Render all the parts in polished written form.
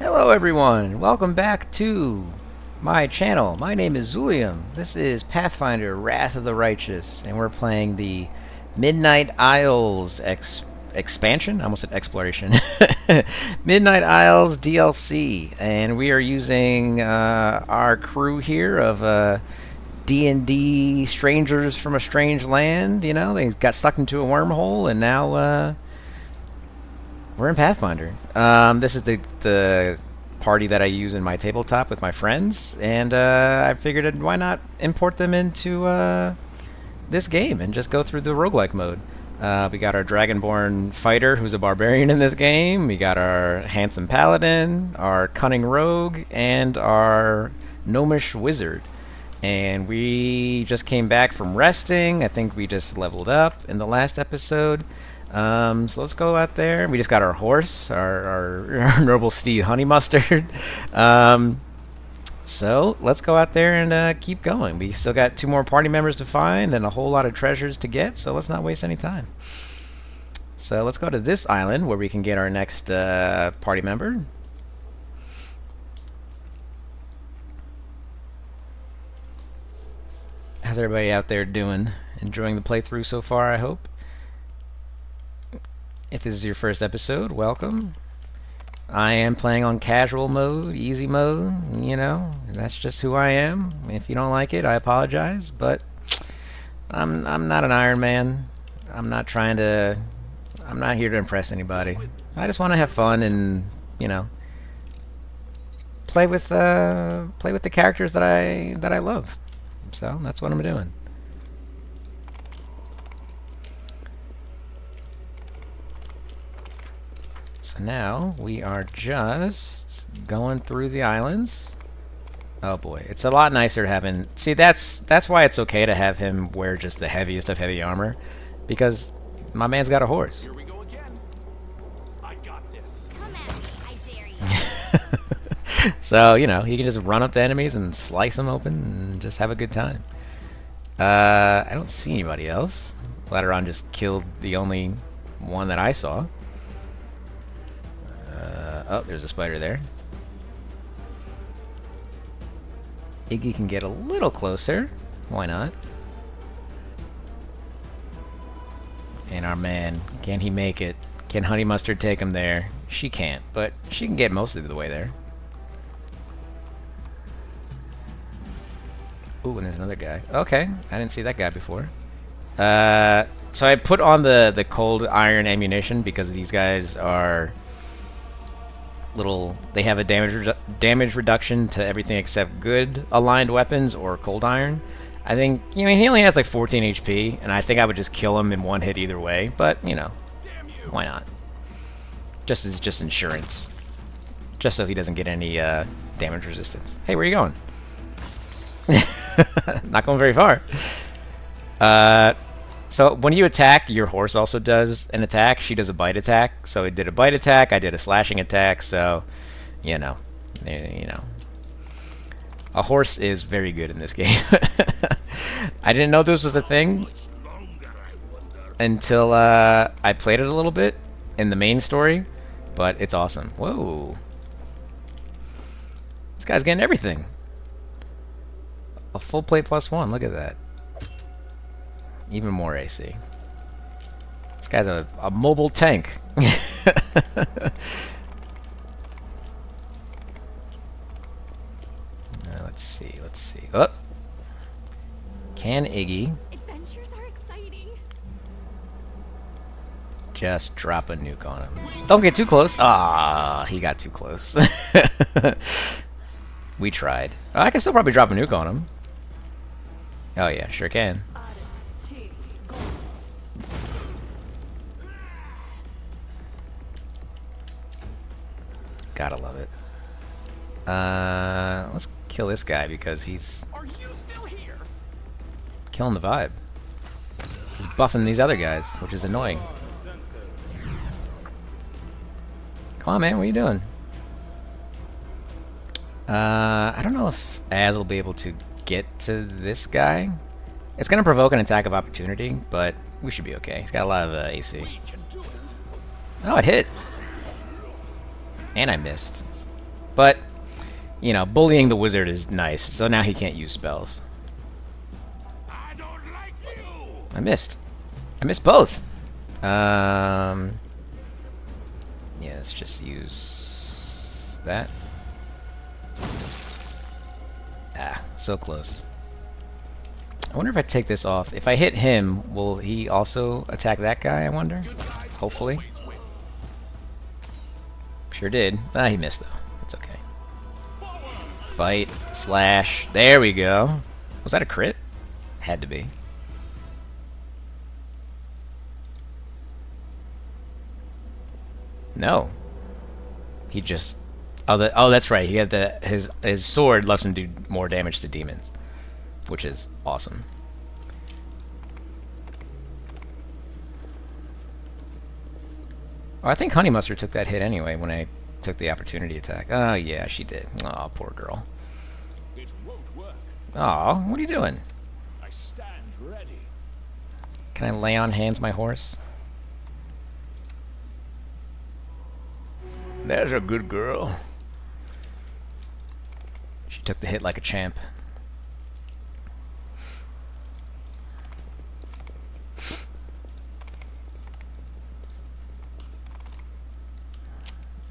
Hello everyone, welcome back to my channel. My name is Zulium. This is Pathfinder, Wrath of the Righteous, and we're playing the Midnight Isles expansion? I almost said exploration. Midnight Isles DLC, and we are using our crew here of D&D strangers from a strange land. You know, they got sucked into a wormhole, and now we're in Pathfinder. This is the party that I use in my tabletop with my friends, and I figured why not import them into this game and just go through the roguelike mode. We got our Dragonborn fighter, who's a barbarian in this game. We got our handsome paladin, our cunning rogue, and our gnomish wizard. And we just came back from resting. I think we just leveled up in the last episode. So let's go out there. We just got our horse, our noble steed, Honey Mustard. So let's go out there and keep going. We still got 2 more party members to find and a whole lot of treasures to get, so let's not waste any time. So let's go to this island where we can get our next party member. How's everybody out there doing? Enjoying the playthrough so far, I hope? If this is your first episode, welcome. I am playing on casual mode, easy mode, you know, that's just who I am. If you don't like it, I apologize, but I'm not an Iron Man. I'm not here to impress anybody. I just want to have fun and, you know, play with the characters that I love. So that's what I'm doing. So now we are just going through the islands. Oh boy, it's a lot nicer having... See, that's why it's okay to have him wear just the heaviest of heavy armor, because my man's got a horse. Here we go again. I got this. Come at me, I dare you. So, you know, he can just run up to enemies and slice them open and just have a good time. I don't see anybody else. Lateron just killed the only one that I saw. Oh, there's a spider there. Iggy can get a little closer. Why not? And our man, can he make it? Can Honey Mustard take him there? She can't, but she can get most of the way there. Ooh, and there's another guy. Okay, I didn't see that guy before. So I put on the cold iron ammunition because these guys are... they have a damage reduction to everything except good aligned weapons or cold iron. I think, you know, he only has like 14 HP, and I think I would just kill him in one hit either way, but, you know, why not? Just as insurance. Just so he doesn't get any damage resistance. Hey, where are you going? Not going very far. So when you attack, your horse also does an attack. She does a bite attack. So it did a bite attack. I did a slashing attack. So, you know, a horse is very good in this game. I didn't know this was a thing until I played it a little bit in the main story, but it's awesome. Whoa, this guy's getting everything. A full plate +1. Look at that. Even more AC. This guy's a mobile tank. Let's see. Oh! Can Iggy Adventures are exciting. just drop a nuke on him? Don't get too close. Ah, he got too close. We tried. I can still probably drop a nuke on him. Oh yeah, sure can. Gotta love it. Let's kill this guy because he's Are you still here? killing the vibe. He's buffing these other guys, which is annoying. Come on, man, what are you doing? I don't know if Az will be able to get to this guy. It's gonna provoke an attack of opportunity, but we should be okay. He's got a lot of AC. We can do it. Oh, it hit! And I missed. But, you know, bullying the wizard is nice, so now he can't use spells. I don't like you. I missed. I missed both. Yeah, let's just use that. Ah, so close. I wonder if I take this off. If I hit him, will he also attack that guy, I wonder? Hopefully. Sure did. Ah, he missed, though. It's okay. Fight. Slash. There we go. Was that a crit? Had to be. No. He just... Oh, that's right. He had his sword lets him do more damage to demons, which is awesome. Oh, I think Honey Mustard took that hit anyway when I took the opportunity attack. Oh, yeah, she did. Oh, poor girl. It won't work. Oh, what are you doing? I stand ready. Can I lay on hands my horse? There's a good girl. She took the hit like a champ.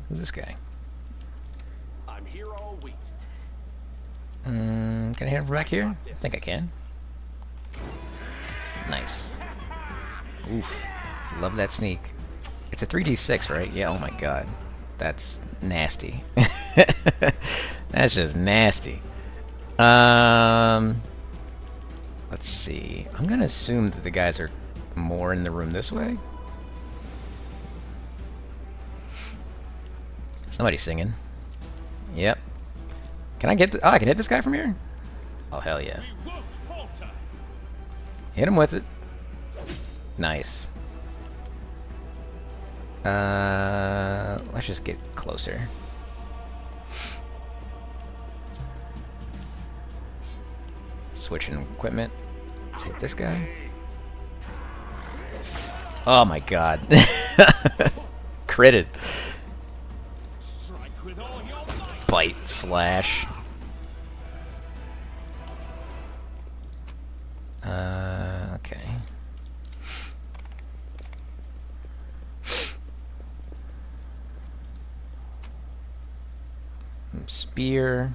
Who's this guy? I'm here all week. Can I hit him from back here? I think I can. Nice. Oof. Love that sneak. It's a 3d6, right? Yeah, oh my god. That's nasty. That's just nasty. Let's see. I'm gonna assume that the guys are more in the room this way. Somebody's singing. Yep. Can I get? Oh, I can hit this guy from here. Oh hell yeah! We won't falter. Hit him with it. Nice. Let's just get closer. Switching equipment. Let's hit this guy. Oh my god. Critted. Strike with all your might. Bite slash. Okay. Spear.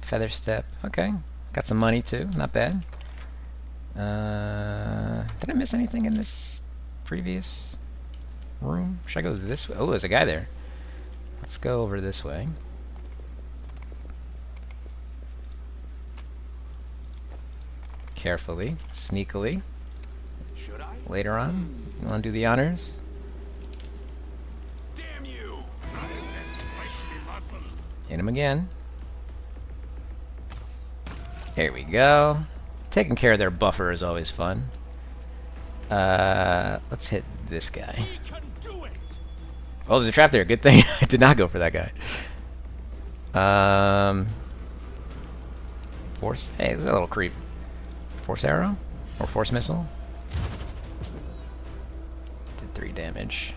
Feather step. Okay. Got some money too. Not bad. Did I miss anything in this previous room? Should I go this way? Oh, there's a guy there. Let's go over this way. Carefully, sneakily. Should I? Later on, you want to do the honors? Damn you! Time to stretch me muscles. Hit him again. There we go. Taking care of their buffer is always fun. Let's hit this guy. We can do it. Oh, there's a trap there. Good thing I did not go for that guy. Force. Hey, this is a little creep. Force arrow? Or force missile? Did 3 damage.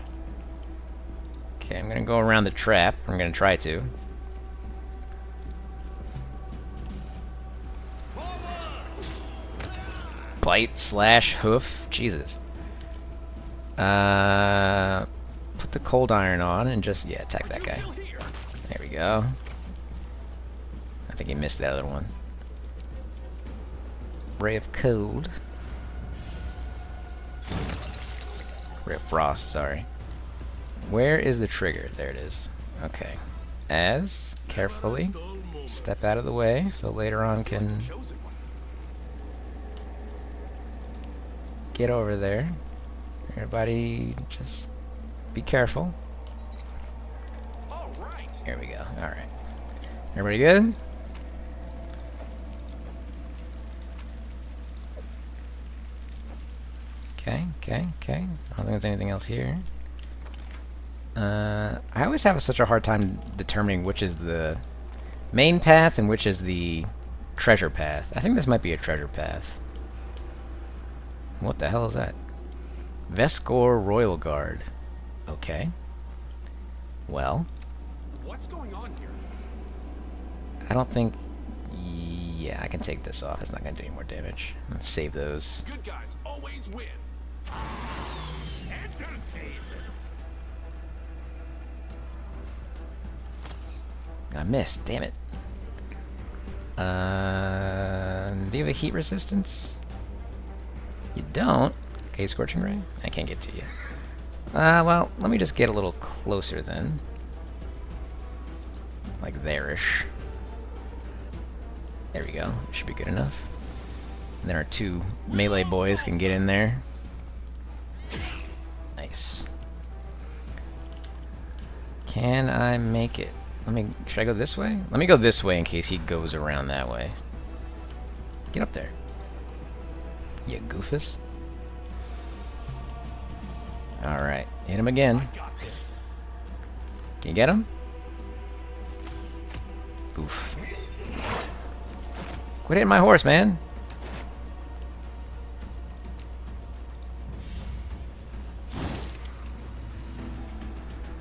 Okay, I'm gonna go around the trap. I'm gonna try to. Bite slash hoof. Jesus. Put the cold iron on and just, yeah, attack that guy. Still here. There we go. I think he missed that other one. Ray of cold. Ray of frost, sorry. Where is the trigger? There it is. Okay. As, carefully, step out of the way so later on can Chosen one. get over there. Everybody just be careful. All right. There we go. Alright. Everybody good? Okay, okay, okay. I don't think there's anything else here. I always have such a hard time determining which is the main path and which is the treasure path. I think this might be a treasure path. What the hell is that? Vescor Royal Guard. Okay. Well, What's going on here? I don't think... Yeah, I can take this off. It's not going to do any more damage. Let's save those. Good guys always win. Entertainment. I missed. Damn it. Do you have a heat resistance? You don't? Okay, Scorching Ray? I can't get to you. Well, let me just get a little closer then. Like there-ish. There we go. Should be good enough. And then our two melee boys can get in there. Nice. Can I make it? Should I go this way? Let me go this way in case he goes around that way. Get up there. You goofus. Alright, hit him again. Can you get him? Oof. Quit hitting my horse, man.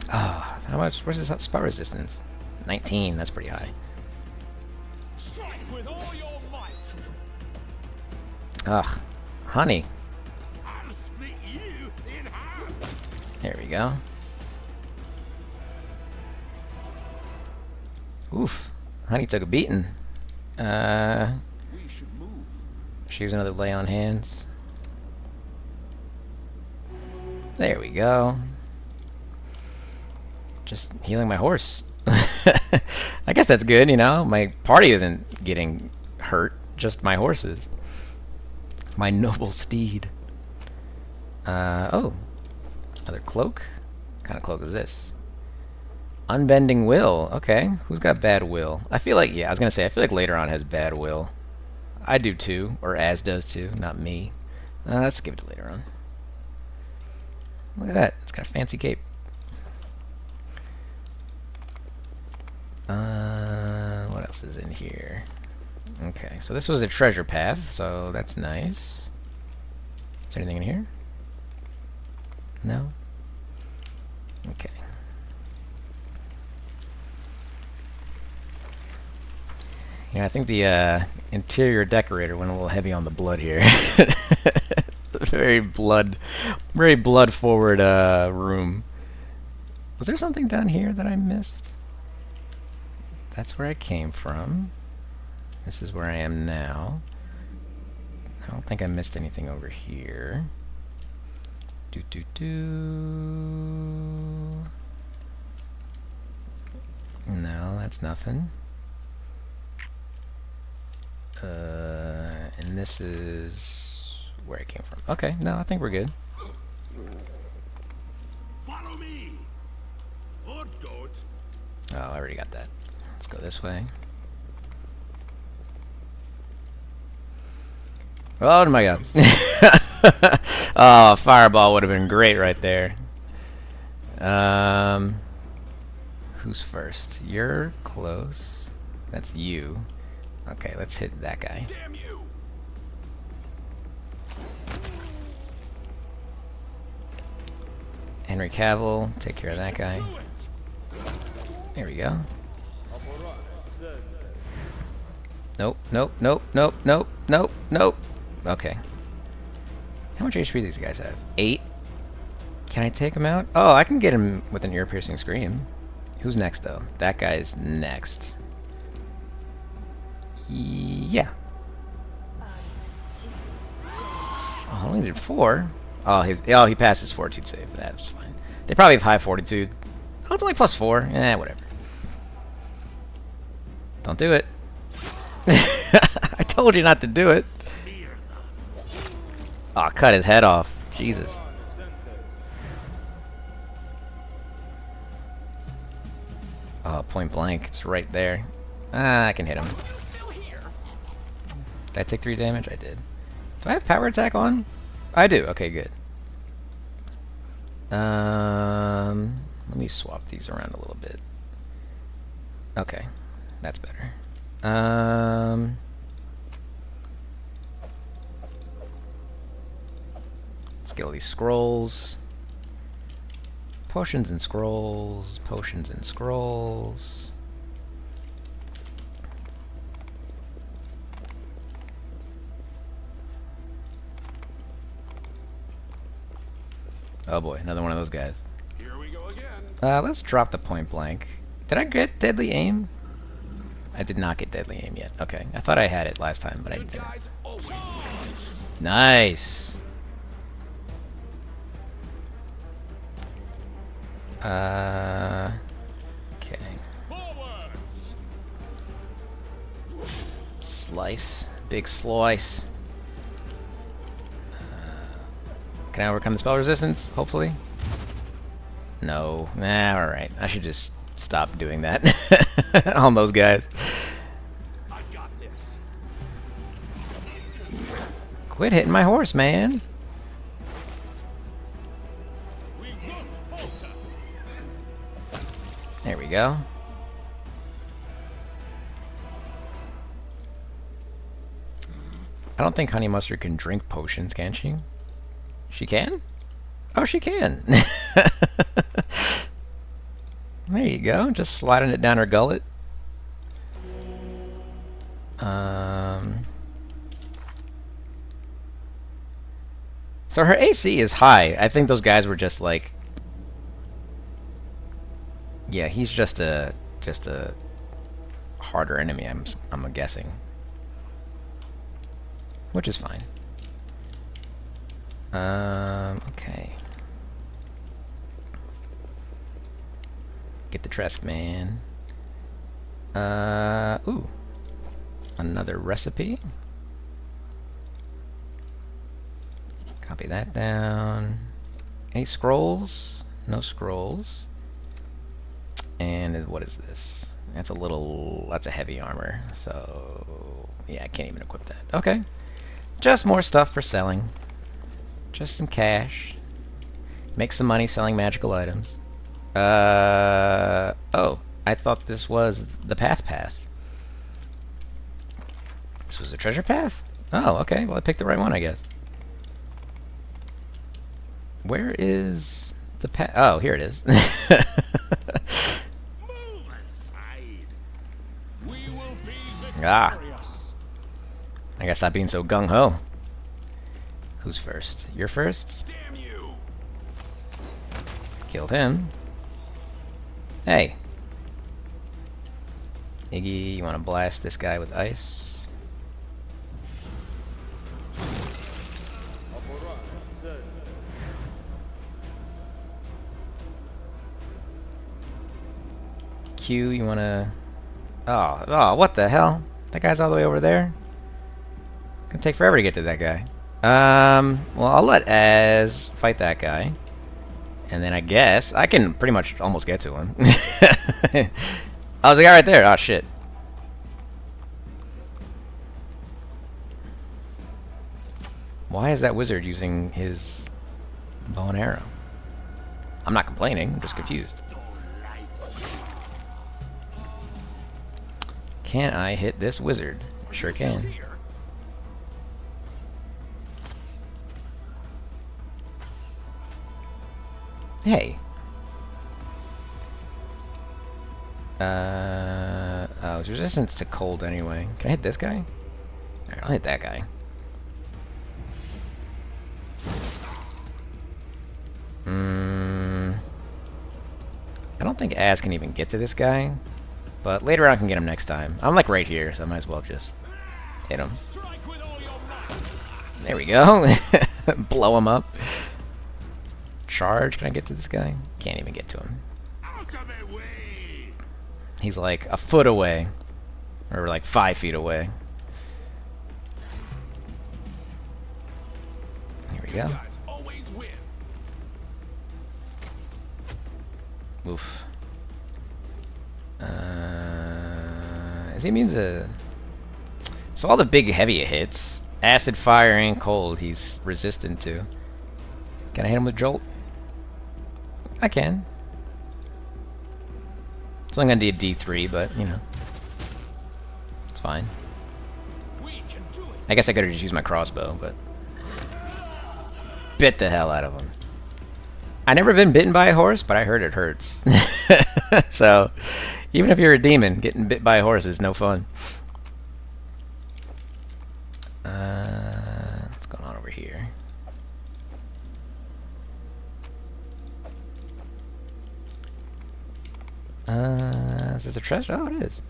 Ah, how much? Where's this spell resistance? 19, that's pretty high. Strike with all your might. Ugh, honey. I'll split you in half. There we go. Oof, honey took a beating. We should move. Should use another lay on hands. There we go. Just healing my horse. I guess that's good, you know. My party isn't getting hurt, just my horses. My noble steed. Oh. Another cloak? What kind of cloak is this? Unbending will. Okay. Who's got bad will? I feel like, yeah, I was going to say, I feel like later on has bad will. I do too, or Az does too, not me. Let's give it to later on. Look at that. It's got a fancy cape. What else is in here? Okay, so this was a treasure path, so that's nice. Is there anything in here? No? Okay. Yeah, I think the interior decorator went a little heavy on the blood here. very blood forward room. Was there something down here that I missed? That's where I came from. This is where I am now. I don't think I missed anything over here. No, that's nothing. And this is where I came from. Okay, no, I think we're good. Follow me. Or don't. Oh, I already got that. Let's go this way. Oh my god. Oh, fireball would have been great right there. Who's first? You're close. That's you. Okay, let's hit that guy. Damn you. Henry Cavill, take care of that guy. There we go. Nope, nope, nope, nope, nope, nope, nope. Okay. How much HP do these guys have? 8? Can I take him out? Oh, I can get him with an ear-piercing scream. Who's next, though? That guy's next. Yeah. Oh, only did 4. Oh, he passed his fortitude save. That's fine. They probably have high fortitude. Oh, it's only +4. Eh, whatever. Don't do it. I told you not to do it. Oh, cut his head off. Jesus. Oh, point blank. It's right there. Ah, I can hit him. Did I take 3 damage? I did. Do I have power attack on? I do. Okay, good. Let me swap these around a little bit. Okay, that's better. Let's get all these scrolls. Potions and scrolls. Potions and scrolls. Oh boy, another one of those guys. Here we go again. Let's drop the point blank. Did I get deadly aim? I did not get deadly aim yet. Okay, I thought I had it last time, but I Good didn't. guys always. Nice. Okay. Forwards. Slice. Big slice. Can I overcome the spell resistance? Hopefully. No. Nah, alright. I should just stop doing that on those guys. I got this. Quit hitting my horse, man. We look alter. There we go. I don't think Honey Mustard can drink potions, can she? She can? Oh, she can. There you go. Just sliding it down her gullet. So her AC is high. I think those guys were just like... Yeah, he's just a harder enemy, I'm guessing. Which is fine. Okay. Get the Tresk, man. Ooh. Another recipe. Copy that down. Any scrolls? No scrolls. And what is this? That's a heavy armor. So, yeah, I can't even equip that. Okay. Just more stuff for selling. Just some cash. Make some money selling magical items. Oh, I thought this was the path. This was a treasure path? Oh, okay. Well, I picked the right one, I guess. Where is the path? Oh, here it is. Move aside. We will be Ah. victorious. I gotta stop being so gung-ho. Who's first? You're first? Damn you. Killed him. Hey. Iggy, you wanna blast this guy with ice? Q, you wanna... Oh, what the hell? That guy's all the way over there? Gonna take forever to get to that guy. Well, I'll let Az fight that guy. And then I guess I can pretty much almost get to him. Oh, there's a guy right there. Oh, shit. Why is that wizard using his bow and arrow? I'm not complaining. I'm just confused. Can I hit this wizard? Sure can. Hey. Oh, it's resistance to cold anyway. Can I hit this guy? Alright, I'll hit that guy. I don't think Az can even get to this guy. But later on I can get him next time. I'm like right here, so I might as well just hit him. Strike with all your might. There we go. Blow him up. Charge, can I get to this guy? Can't even get to him. Out of my way. He's like a foot away. Or like 5 feet away. Here we go. Guys always win. Oof. Is he immune to... So all the big heavy hits, acid, fire, and cold, he's resistant to. Can I hit him with Jolt? I can. It's only gonna do a D3, but, you know. It's fine. We can do it. I guess I could've just used my crossbow, but... Bit the hell out of him. I never been bitten by a horse, but I heard it hurts. So, even if you're a demon, getting bit by a horse is no fun. What's going on over here? Is this a treasure? Oh, it is.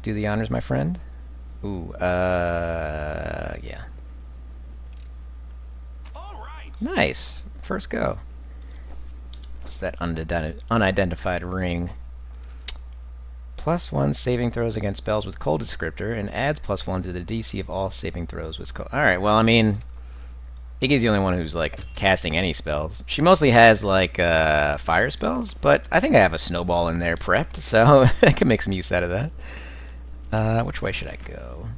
Do the honors, my friend. Ooh, yeah. Nice. First go. What's that unidentified ring? +1 saving throws against spells with cold descriptor and adds +1 to the DC of all saving throws with cold. Alright, well, I mean, Iggy's the only one who's, like, casting any spells. She mostly has, like, fire spells, but I think I have a snowball in there prepped, so I can make some use out of that. Which way should I go?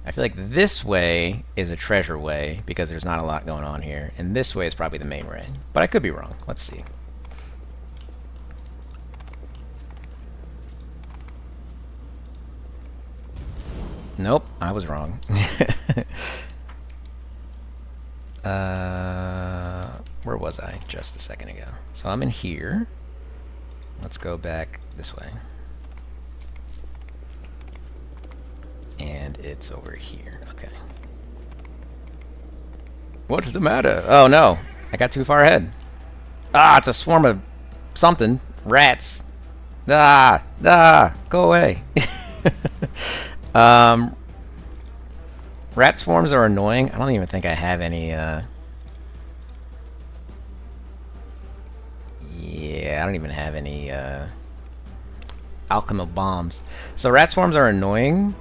I feel like this way is a treasure way, because there's not a lot going on here, and this way is probably the main way. But I could be wrong. Let's see. Nope, I was wrong. Where was I just a second ago? So I'm in here. Let's go back this way. And it's over here. Okay. What's the matter? Oh no, I got too far ahead. Ah, it's a swarm of something. Rats. Ah, go away. Rat swarms are annoying. I don't even think I have any, yeah, I don't even have any, alchemical bombs. So rat swarms are annoying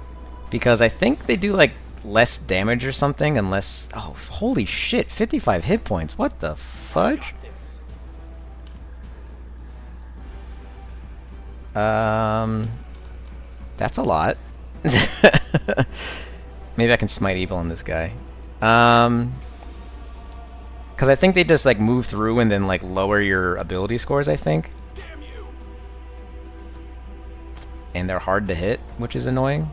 because I think they do, like, less damage or something unless... Oh, holy shit, 55 hit points. What the fudge? That's a lot. Maybe I can smite evil on this guy. Because I think they just, like, move through and then, like, lower your ability scores, I think. Damn you. And they're hard to hit, which is annoying.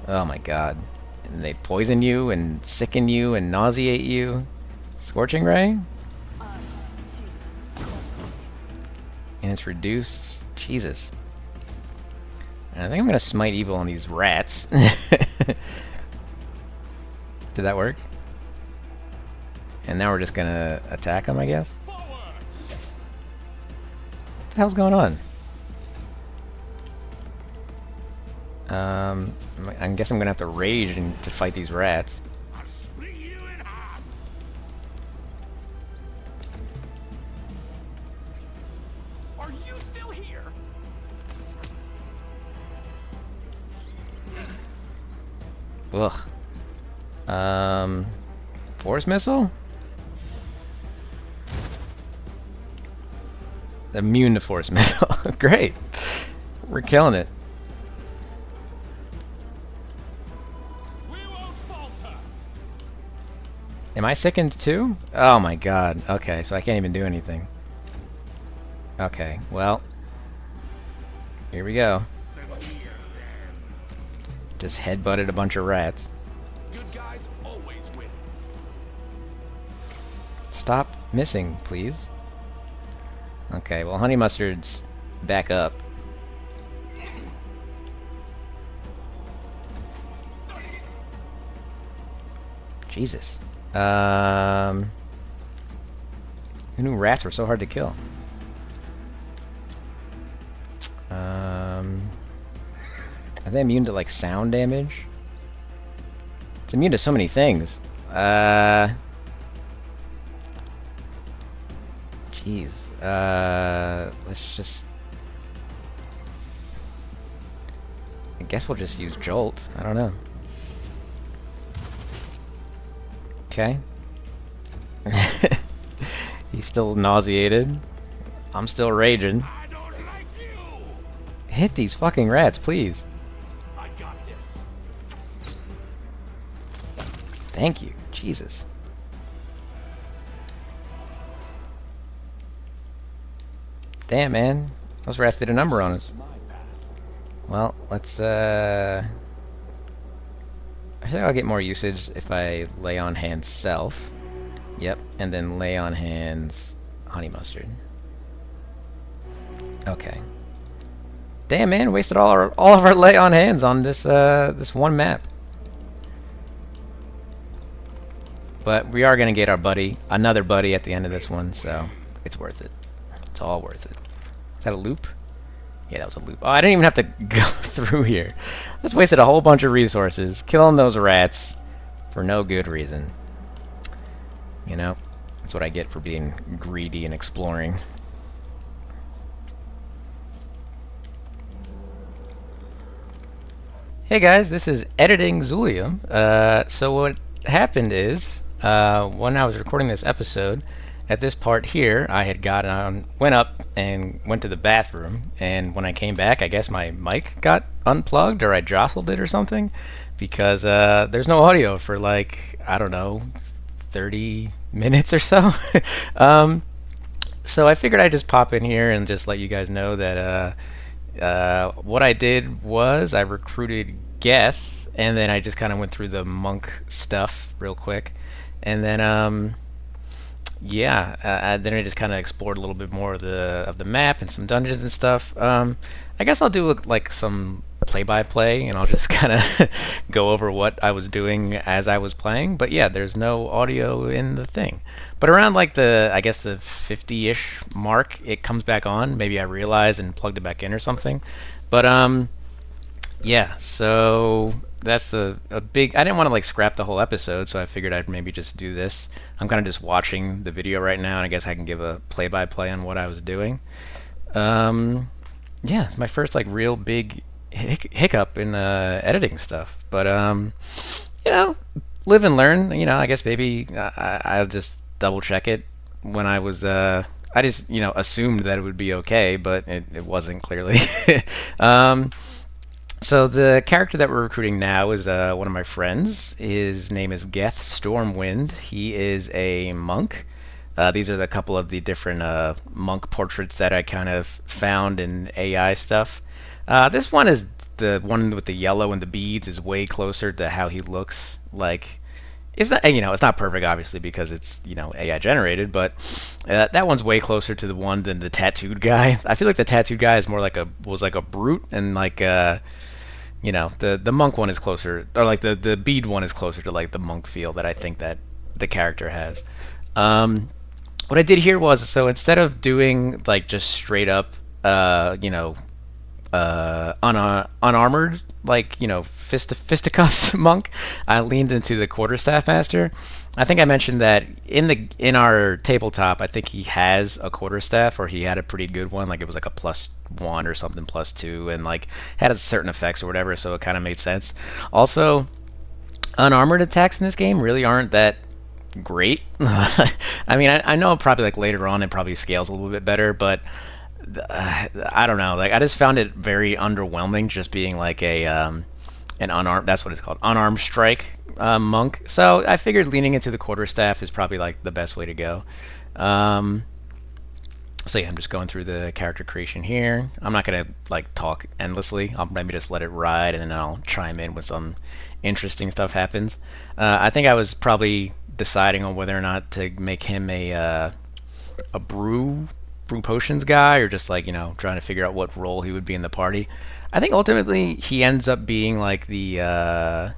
Oh my god. And they poison you and sicken you and nauseate you. Scorching Ray? And it's reduced. Jesus. And I think I'm gonna smite evil on these rats. Did that work? And now we're just gonna attack them, I guess? What the hell's going on? I guess I'm gonna have to rage to fight these rats. I'll split you in half. Are you still here? Ugh. Force missile? Immune to force missile. Great. We're killing it. We won't falter. Am I sickened too? Oh my god. Okay, so I can't even do anything. Okay, well. Here we go. Just headbutted a bunch of rats. Good guys always win. Stop missing, please. Okay, well, Honey Mustard's back up. Jesus. Who knew rats were so hard to kill? Are they immune to, like, sound damage? It's immune to so many things. Jeez. Let's just... I guess we'll just use Jolt. I don't know. Okay. He's still nauseated. I'm still raging. I don't like you. Hit these fucking rats, please. I got this. Thank you. Jesus. Damn, man. Those rats did a number on us. Well, let's, I think I'll get more usage if I lay on hand self. Yep, and then lay on hands, honey mustard. Okay. Damn, man, wasted all of our lay on hands on this one map. But we are gonna get our buddy, another buddy at the end of this one, so it's worth it. It's all worth it. Is that a loop? Yeah, that was a loop. Oh, I didn't even have to go through here. I just wasted a whole bunch of resources killing those rats for no good reason. You know, that's what I get for being greedy and exploring. Hey guys, this is Editing Zulium. So what happened is, when I was recording this episode, at this part here, I had went up and went to the bathroom, and when I came back, I guess my mic got unplugged, or I jostled it or something, because there's no audio for like, I don't know, 30 minutes or so. So I figured I'd just pop in here and just let you guys know that what I did was I recruited Geth, and then I just kind of went through the monk stuff real quick, and then yeah, then I just kind of explored a little bit more of the map and some dungeons and stuff. I guess I'll do like some play-by-play, and I'll just kind of go over what I was doing as I was playing. But yeah, there's no audio in the thing. But around like I guess the 50-ish mark, it comes back on. Maybe I realized and plugged it back in or something. But yeah, so that's a big. I didn't want to like scrap the whole episode, so I figured I'd maybe just do this. I'm kind of just watching the video right now, and I guess I can give a play-by-play on what I was doing. Yeah, it's my first like real big hiccup in editing stuff, but you know, live and learn. You know, I guess maybe I'll just double check it when I was. I just assumed that it would be okay, but it wasn't clearly. So the character that we're recruiting now is one of my friends. His name is Geth Stormwind. He is a monk. These are a couple of the different monk portraits that I kind of found in AI stuff. This one is the one with the yellow and the beads is way closer to how he looks. Like, it's not it's not perfect obviously because it's AI generated, but that one's way closer to the one than the tattooed guy. I feel like the tattooed guy is more like was like a brute, and like the monk one is closer, or like the bead one is closer to like the monk feel that I think that the character has. What I did here was, so instead of doing like just straight up unarmored, like fisticuffs monk, I leaned into the quarterstaff master. I think I mentioned that in our tabletop, I think he has a quarterstaff, or he had a pretty good one, like it was like a +1 or something, +2, and like had certain effects or whatever, so it kind of made sense. Also, unarmored attacks in this game really aren't that great. I mean, I know probably like later on it probably scales a little bit better, but I don't know. Like, I just found it very underwhelming, just being like an unarmed. That's what it's called, unarmed strike monk. So I figured leaning into the quarterstaff is probably like the best way to go. So yeah, I'm just going through the character creation here. I'm not gonna like talk endlessly. I'll maybe just let it ride, and then I'll chime in when some interesting stuff happens. I think I was probably deciding on whether or not to make him a brew potions guy, or just like trying to figure out what role he would be in the party. I think ultimately he ends up being like the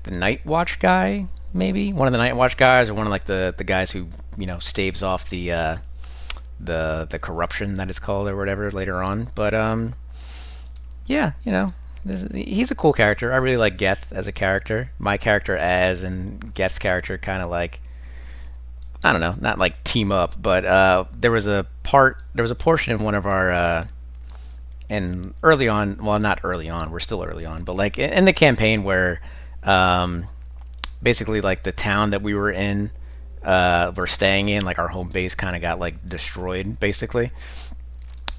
night watch guy, maybe one of the night watch guys, or one of like the guys who staves off the corruption that it's called or whatever later on. But yeah, he's a cool character. I really like Geth as a character. My character and Geth's character kind of like, I don't know, not like team up, but there was a portion in one of our and early on, well, not early on, we're still early on, but like in the campaign where basically like the town that we were in, we're staying in, like our home base kind of got like destroyed basically.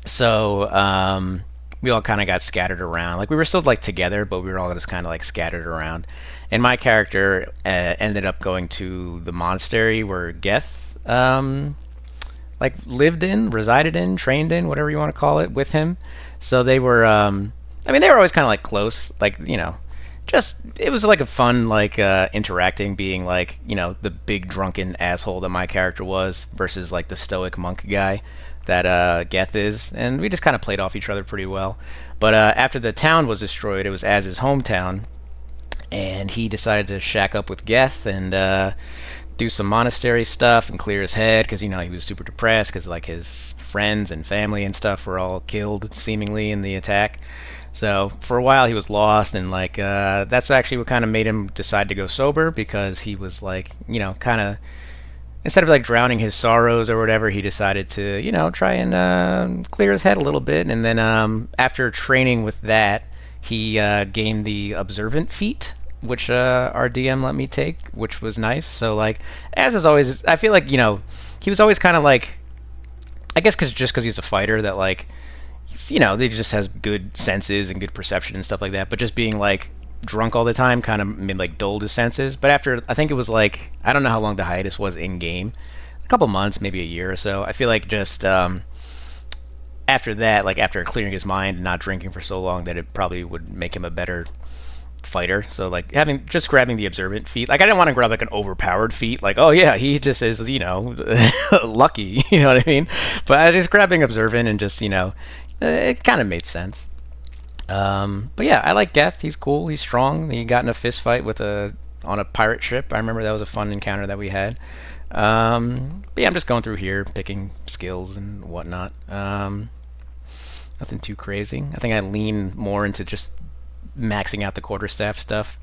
So we all kind of got scattered around. Like, we were still like together, but we were all just kind of like scattered around. And my character ended up going to the monastery where Geth like resided in, trained in, whatever you want to call it, with him. So they were, I mean, they were always kind of like close. Like, just it was like a fun like interacting, being like the big drunken asshole that my character was versus like the stoic monk guy that Geth is, and we just kind of played off each other pretty well. But after the town was destroyed, it was Az's hometown, and he decided to shack up with Geth and do some monastery stuff and clear his head because he was super depressed because like his friends and family and stuff were all killed seemingly in the attack. So for a while he was lost, and like that's actually what kind of made him decide to go sober, because he was like kind of, instead of like drowning his sorrows or whatever, he decided to try and clear his head a little bit. And then after training with that, he gained the observant feat, which our DM let me take, which was nice. So like, as is always, I feel like he was always kind of like, I guess because he's a fighter, that like he just has good senses and good perception and stuff like that. But just being like drunk all the time kind of made like dulled his senses. But after, I think it was like, I don't know how long the hiatus was in game, a couple months, maybe a year or so. I feel like just after that, like after clearing his mind and not drinking for so long, that it probably would make him a better fighter. So like grabbing the observant feat, like I didn't want to grab like an overpowered feat, like oh yeah, he just is lucky, you know what I mean? But I just grabbing observant and just it kind of made sense. But yeah, I like Geth. He's cool. He's strong. He got in a fist fight on a pirate ship. I remember that was a fun encounter that we had. But yeah, I'm just going through here, picking skills and whatnot. Nothing too crazy. I think I lean more into just maxing out the quarterstaff stuff.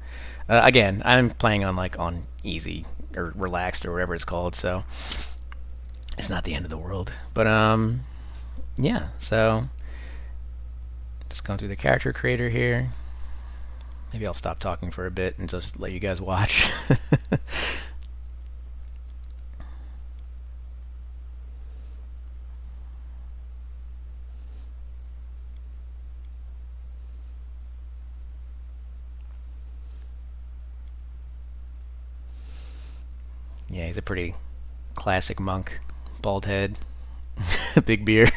Again, I'm playing on easy or relaxed or whatever it's called, so it's not the end of the world. But yeah, so just going through the character creator here. Maybe I'll stop talking for a bit and just let you guys watch. Yeah, he's a pretty classic monk. Bald head, big beard.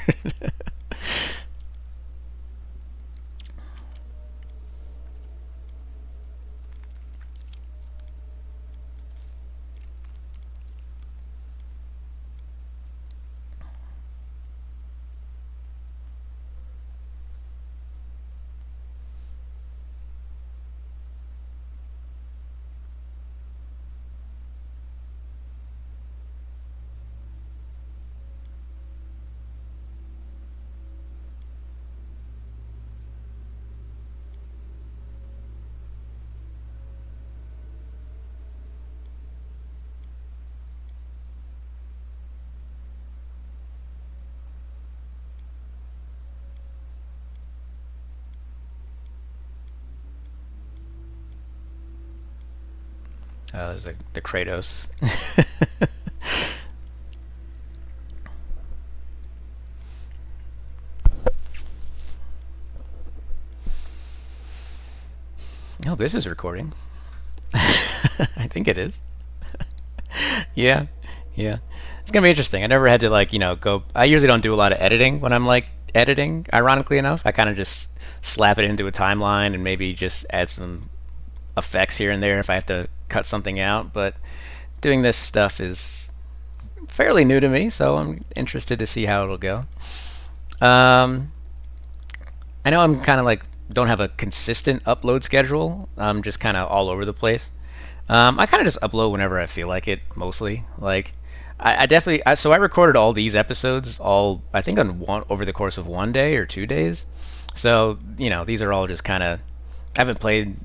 There's the Kratos. Oh, this is recording. I think it is. Yeah, yeah. It's gonna be interesting. I never had to go. I usually don't do a lot of editing when I'm editing. Ironically enough, I kind of just slap it into a timeline and maybe just add some effects here and there if I have to cut something out. But doing this stuff is fairly new to me, so I'm interested to see how it'll go. I know I'm kind of don't have a consistent upload schedule. I'm just kind of all over the place. I kind of just upload whenever I feel like it, mostly. I definitely, so I recorded all these episodes I think over the course of 1 day or 2 days. So these are all just kind of, I haven't played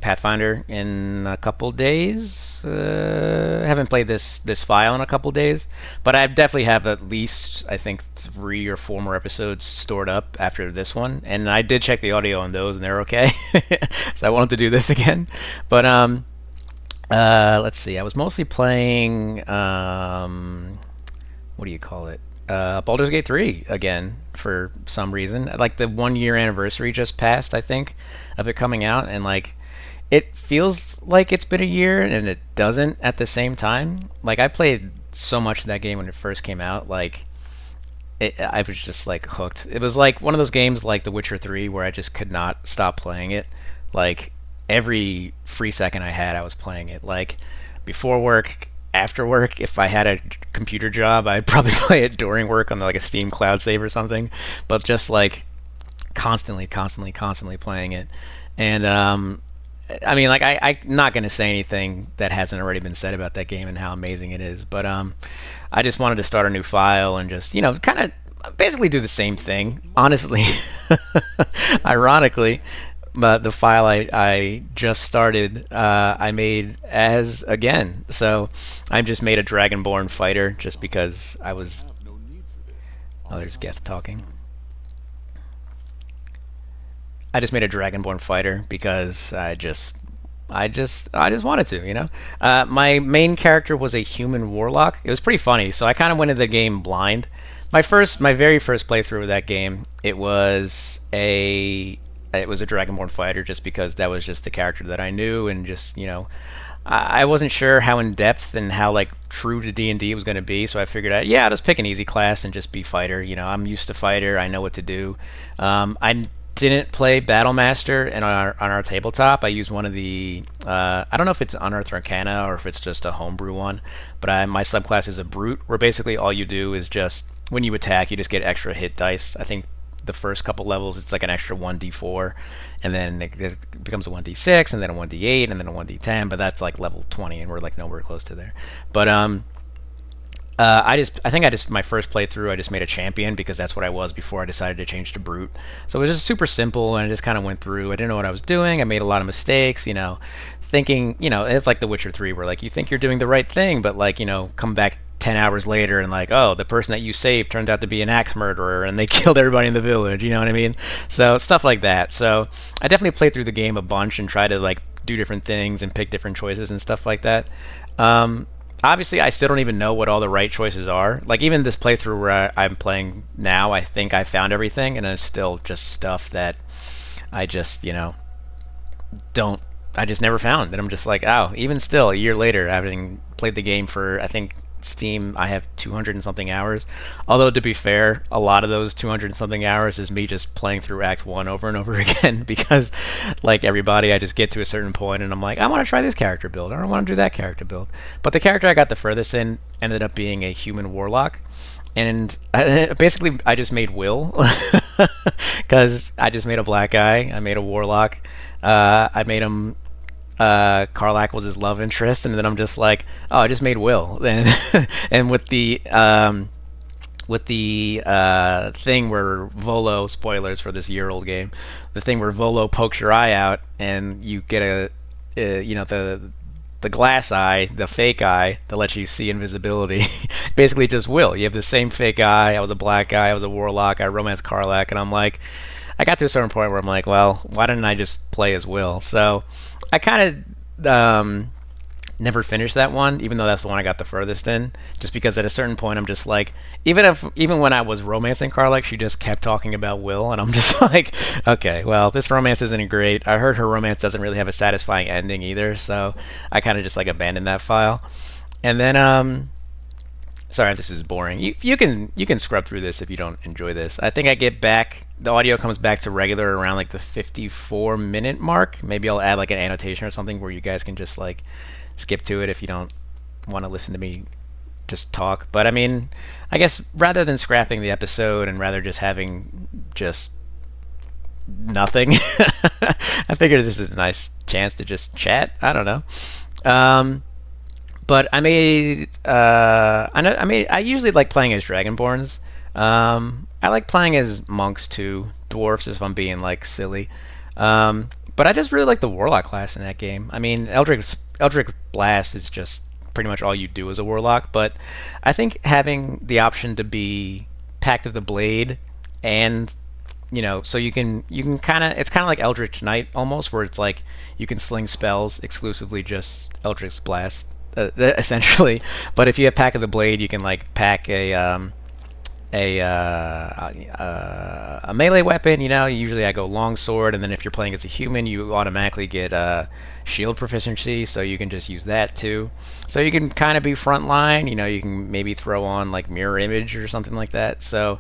Pathfinder in a couple days. Haven't played this file in a couple days, but I definitely have at least, I think, 3 or 4 more episodes stored up after this one, and I did check the audio on those and they're okay. So I wanted to do this again. But let's see, I was mostly playing what do you call it, Baldur's Gate 3 again for some reason. Like the 1 year anniversary just passed, I think, of it coming out, and it feels like it's been a year, and it doesn't at the same time. I played so much of that game when it first came out. I was just hooked. It was like one of those games like The Witcher 3 where I just could not stop playing it. every free second I had, I was playing it. Like before work, after work. If I had a computer job, I'd probably play it during work on like a Steam Cloud Save or something. But just like constantly playing it. And I mean, like I'm not gonna say anything that hasn't already been said about that game and how amazing it is. But I just wanted to start a new file and just kind of basically do the same thing. Honestly, ironically, but the file I just started, I made as again. So I just made a Dragonborn fighter just because I was. Oh, there's Geth talking. I just made a Dragonborn fighter because I just wanted to. My main character was a human warlock. It was pretty funny. So I kind of went into the game blind. My very first playthrough of that game, it was a Dragonborn fighter just because that was just the character that I knew, and just I wasn't sure how in depth and how like true to D&D it was going to be, so I figured out, I'll just pick an easy class and just be fighter. I'm used to fighter. I know what to do. I didn't play Battlemaster, and on our tabletop I used one of the I don't know if it's Unearthed Arcana or if it's just a homebrew one, but my subclass is a Brute, where basically all you do is just when you attack you just get extra hit dice. I think the first couple levels it's like an extra 1d4, and then it becomes a 1d6, and then a 1d8, and then a 1d10, but that's like level 20 and we're like nowhere close to there. But I think my first playthrough I just made a champion because that's what I was before I decided to change to Brute. So it was just super simple, and I just kind of went through. I didn't know what I was doing. I made a lot of mistakes, thinking, it's like The Witcher 3 where like you think you're doing the right thing, but like, come back 10 hours later and like, oh, the person that you saved turned out to be an axe murderer and they killed everybody in the village, you know what I mean? So stuff like that. So I definitely played through the game a bunch and tried to like do different things and pick different choices and stuff like that. Obviously, I still don't even know what all the right choices are. Like, even this playthrough where I'm playing now, I think I found everything, and it's still just stuff that I just, I just never found. And I'm just like, oh, even still, a year later, having played the game for, I think, Steam, I have 200 and something hours. Although, to be fair, a lot of those 200 and something hours is me just playing through Act 1 over and over again, because, like everybody, I just get to a certain point and I'm like, I want to try this character build, or I want to do that character build. But the character I got the furthest in ended up being a human warlock. And basically, I just made Will, because I just made a black guy. I made a warlock. I made him Karlach was his love interest, and then I'm just like, oh, I just made Will, and with the thing where Volo, spoilers for this year-old game, the thing where Volo pokes your eye out, and you get the glass eye, the fake eye that lets you see invisibility. Basically, just Will. You have the same fake eye. I was a black guy. I was a warlock. I romanced Karlach, and I'm like, I got to a certain point where I'm like, well, why didn't I just play as Will? So I kind of never finished that one, even though that's the one I got the furthest in, just because at a certain point I'm just like, even when I was romancing Karlach, she just kept talking about Will, and I'm just like, okay, well, this romance isn't great. I heard her romance doesn't really have a satisfying ending either, so I kind of just like abandoned that file. And then sorry if this is boring. You can scrub through this if you don't enjoy this. I think I get back, the audio comes back to regular around like the 54-minute mark. Maybe I'll add like an annotation or something where you guys can just like skip to it if you don't want to listen to me just talk. But I mean, I guess rather than scrapping the episode and rather just having just nothing, I figured this is a nice chance to just chat. I don't know. But I made I usually like playing as Dragonborns. I like playing as monks too, dwarfs if I'm being like silly. But I just really like the warlock class in that game. I mean, Eldritch Blast is just pretty much all you do as a warlock, but I think having the option to be Pact of the Blade, and so you can kind of, it's kind of like Eldritch Knight almost, where it's like you can sling spells exclusively just Eldritch Blast, essentially. But if you have Pack of the Blade, you can like pack a melee weapon. Usually I go longsword, and then if you're playing as a human, you automatically get shield proficiency, so you can just use that too. So you can kind of be frontline. You can maybe throw on like mirror image or something like that. So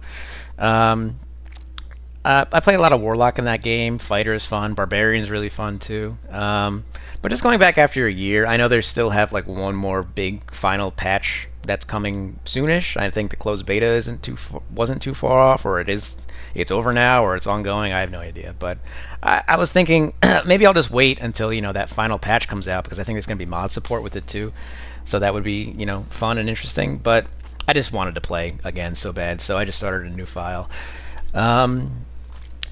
I play a lot of Warlock in that game. Fighter is fun. Barbarian is really fun too. But just going back after a year, I know they still have like one more big final patch that's coming soonish. I think the closed beta wasn't too far off, or it's over now, or it's ongoing. I have no idea. But I was thinking maybe I'll just wait until that final patch comes out, because I think there's going to be mod support with it too. So that would be fun and interesting. But I just wanted to play again so bad, so I just started a new file.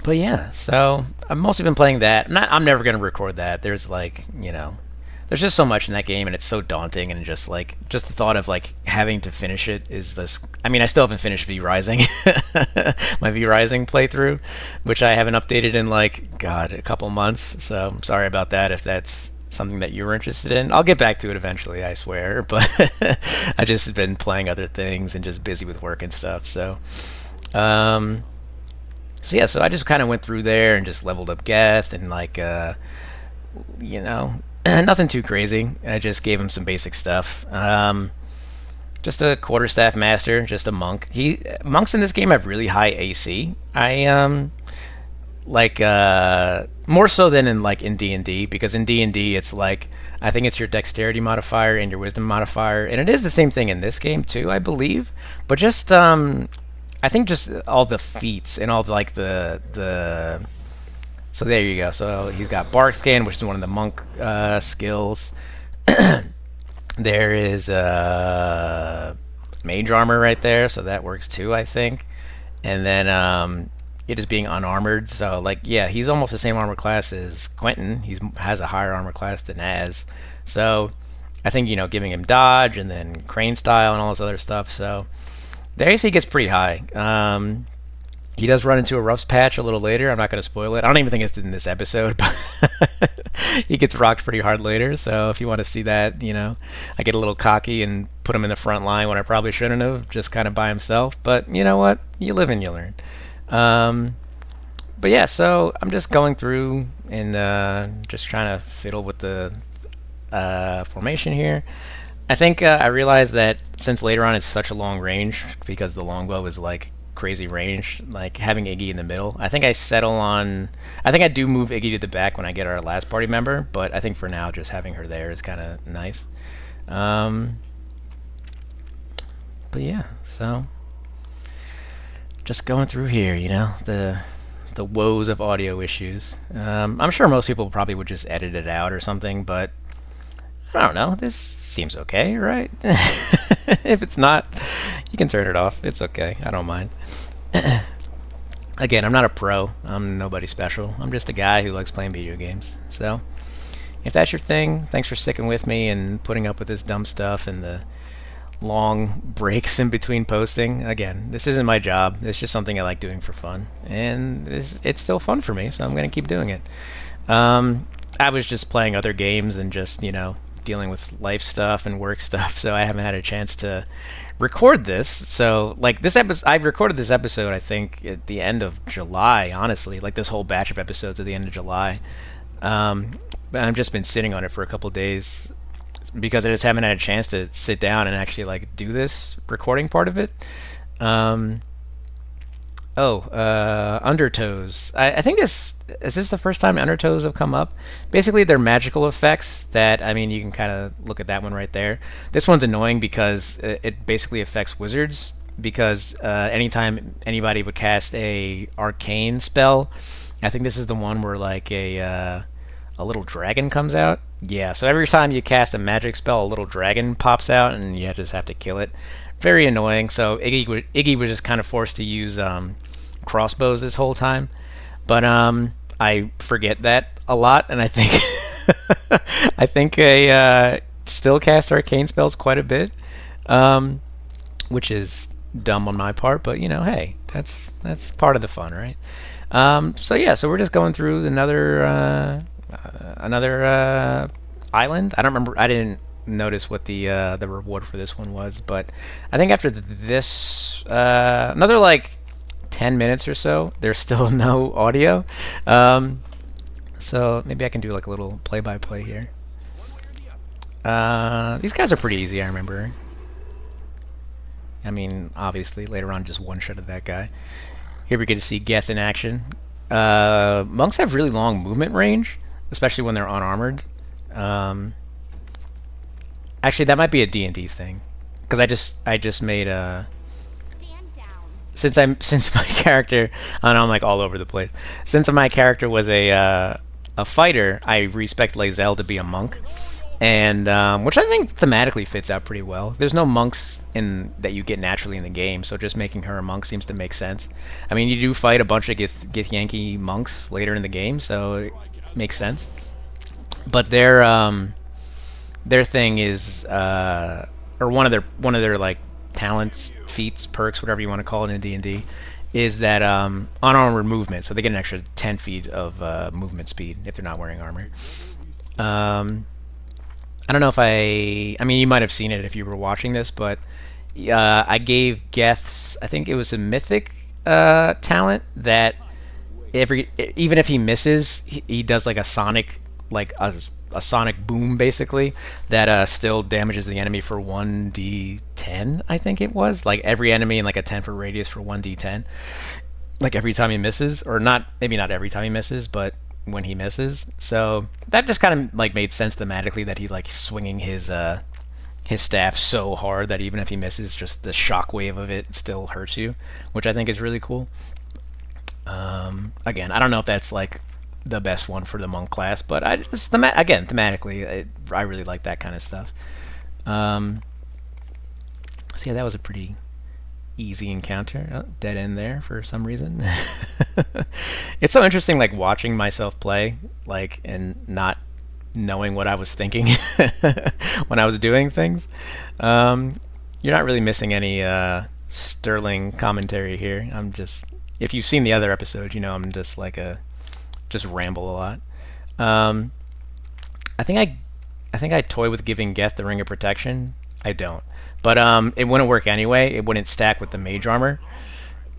But yeah, so I've mostly been playing that. I'm never gonna record that. There's there's just so much in that game, and it's so daunting, and just the thought of having to finish it is this. I mean, I still haven't finished V Rising, my V Rising playthrough, which I haven't updated in a couple months. So I'm sorry about that if that's something that you were interested in. I'll get back to it eventually, I swear. But I just have been playing other things and just busy with work and stuff. So. So yeah, so I just kind of went through there and just leveled up Geth and nothing too crazy. I just gave him some basic stuff. Just a quarterstaff master, just a monk. Monks in this game have really high AC. More so than in D&D, because in D&D it's I think it's your dexterity modifier and your wisdom modifier, and it is the same thing in this game too, I believe. But just I think just all the feats and all the so there you go. So he's got bark skin, which is one of the monk skills. There is mage armor right there, so that works too, I think. And then it is being unarmored, so yeah, he's almost the same armor class as Quentin. He has a higher armor class than Az. So I think giving him dodge and then crane style and all this other stuff. So the AC gets pretty high. He does run into a roughs patch a little later. I'm not going to spoil it. I don't even think it's in this episode, but he gets rocked pretty hard later. So if you want to see that, I get a little cocky and put him in the front line when I probably shouldn't have, just kind of by himself. But you know what? You live and you learn. But yeah, so I'm just going through and just trying to fiddle with the formation here. I think I realized that since later on it's such a long range, because the longbow is crazy range, having Iggy in the middle. I think I do move Iggy to the back when I get our last party member, but I think for now just having her there is kind of nice. But yeah, so just going through here, the woes of audio issues. I'm sure most people probably would just edit it out or something, but I don't know. This seems okay, right? If it's not, you can turn it off. It's okay. I don't mind. Again, I'm not a pro. I'm nobody special. I'm just a guy who likes playing video games. So, if that's your thing, thanks for sticking with me and putting up with this dumb stuff and the long breaks in between posting. Again, this isn't my job. It's just something I like doing for fun. And it's still fun for me, so I'm going to keep doing it. I was just playing other games and just, dealing with life stuff and work stuff, so I haven't had a chance to record this. So this episode, I recorded this episode I think at the end of July, honestly, this whole batch of episodes at the end of July. But I've just been sitting on it for a couple days because I just haven't had a chance to sit down and actually do this recording part of it. Undertows. I think is this the first time Undertows have come up? Basically, they're magical effects that, you can kind of look at that one right there. This one's annoying because it basically affects wizards, because anytime anybody would cast a arcane spell, I think this is the one where a little dragon comes out. Yeah, so every time you cast a magic spell, a little dragon pops out, and you just have to kill it. Very annoying. So Iggy was just kind of forced to use crossbows this whole time, but I forget that a lot, and I think I still cast arcane spells quite a bit, which is dumb on my part, but hey, that's part of the fun, right? So yeah, so we're just going through another island. I don't remember. I didn't notice what the reward for this one was, but I think after this another 10 minutes or so, there's still no audio. So maybe I can do a little play-by-play here. These guys are pretty easy, I remember. Obviously later on just one-shotted that guy. Here we get to see Geth in action. Monks have really long movement range, especially when they're unarmored. Actually, that might be a D&D thing, because I just made a. Stand down. Since my character, I know I'm like all over the place. Since my character was a fighter, I respect Lae'zel to be a monk, and which I think thematically fits out pretty well. There's no monks in that you get naturally in the game, so just making her a monk seems to make sense. I mean, you do fight a bunch of Githyanki monks later in the game, so it makes sense. But their thing is, or one of their like talents, feats, perks, whatever you want to call it in D&D, is that unarmored movement. So they get an extra 10 feet of movement speed if they're not wearing armor. I don't know if I mean, you might have seen it if you were watching this, but I gave Geth's, I think it was a mythic talent that even if he misses, he does like a sonic, like a sonic boom basically that still damages the enemy for 1d10. I think it was like every enemy in like a 10-foot radius for 1d10. Like every time he misses, or maybe not every time he misses, but when he misses. So that just kind of like made sense thematically that he like swinging his staff so hard that even if he misses, just the shockwave of it still hurts you, which I think is really cool. Again, I don't know if that's like the best one for the monk class, but I just thematically, I really like that kind of stuff. So yeah, that was a pretty easy encounter. Oh, dead end there for some reason. It's so interesting, like watching myself play, like, and not knowing what I was thinking when I was doing things. You're not really missing any sterling commentary here. I'm just, if you've seen the other episodes, you know I'm just like just ramble a lot. I think I toy with giving Geth the Ring of Protection. I don't, but it wouldn't work anyway. It wouldn't stack with the mage armor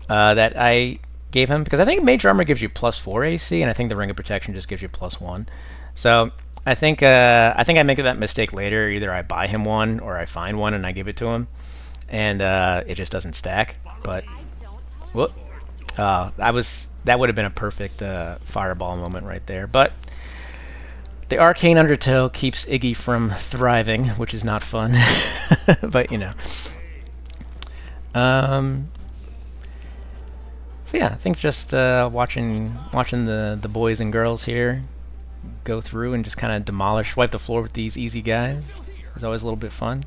that I gave him, because I think mage armor gives you +4 AC, and I think the Ring of Protection just gives you +1. So I think I make that mistake later. Either I buy him one or I find one and I give it to him, and it just doesn't stack. But whoop. That would have been a perfect fireball moment right there. But the arcane undertow keeps Iggy from thriving, which is not fun. But you know. So yeah, I think just watching the boys and girls here go through and just kind of wipe the floor with these easy guys is always a little bit fun.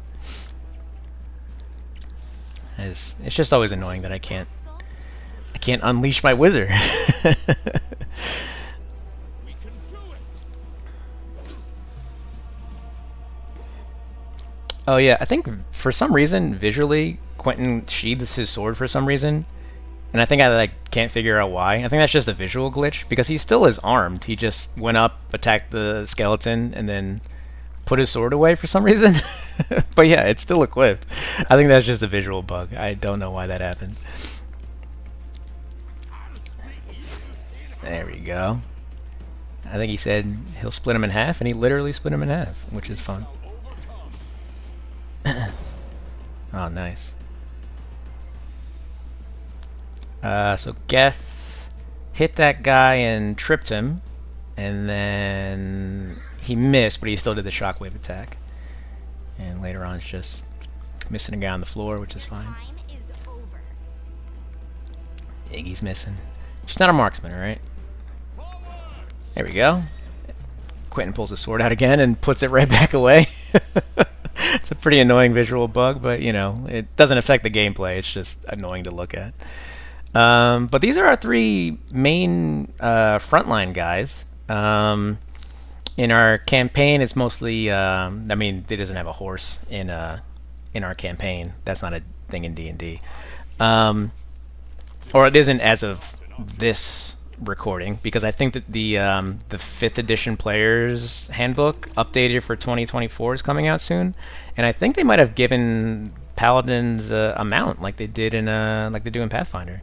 It's just always annoying that I can't unleash my wizard. Oh yeah, I think for some reason visually Quentin sheathes his sword for some reason, and I think I like can't figure out why. I think that's just a visual glitch, because he still is armed. He just went up, attacked the skeleton, and then put his sword away for some reason. But yeah, it's still equipped. I think that's just a visual bug. I don't know why that happened. There we go. I think he said he'll split him in half, and he literally split him in half, which is fun. Oh, nice. So Geth hit that guy and tripped him, and then he missed, but he still did the shockwave attack. And later on, it's just missing a guy on the floor, which is fine. Iggy's missing. She's not a marksman, right? There we go. Quentin pulls his sword out again and puts it right back away. It's a pretty annoying visual bug, but you know, it doesn't affect the gameplay. It's just annoying to look at. But these are our three main frontline guys. In our campaign, it's mostly. I mean, it doesn't have a horse in our campaign. That's not a thing in D&D, or it isn't as of this recording, because I think that the 5th edition players handbook updated for 2024 is coming out soon, and I think they might have given paladins a mount like they did in like they do in Pathfinder.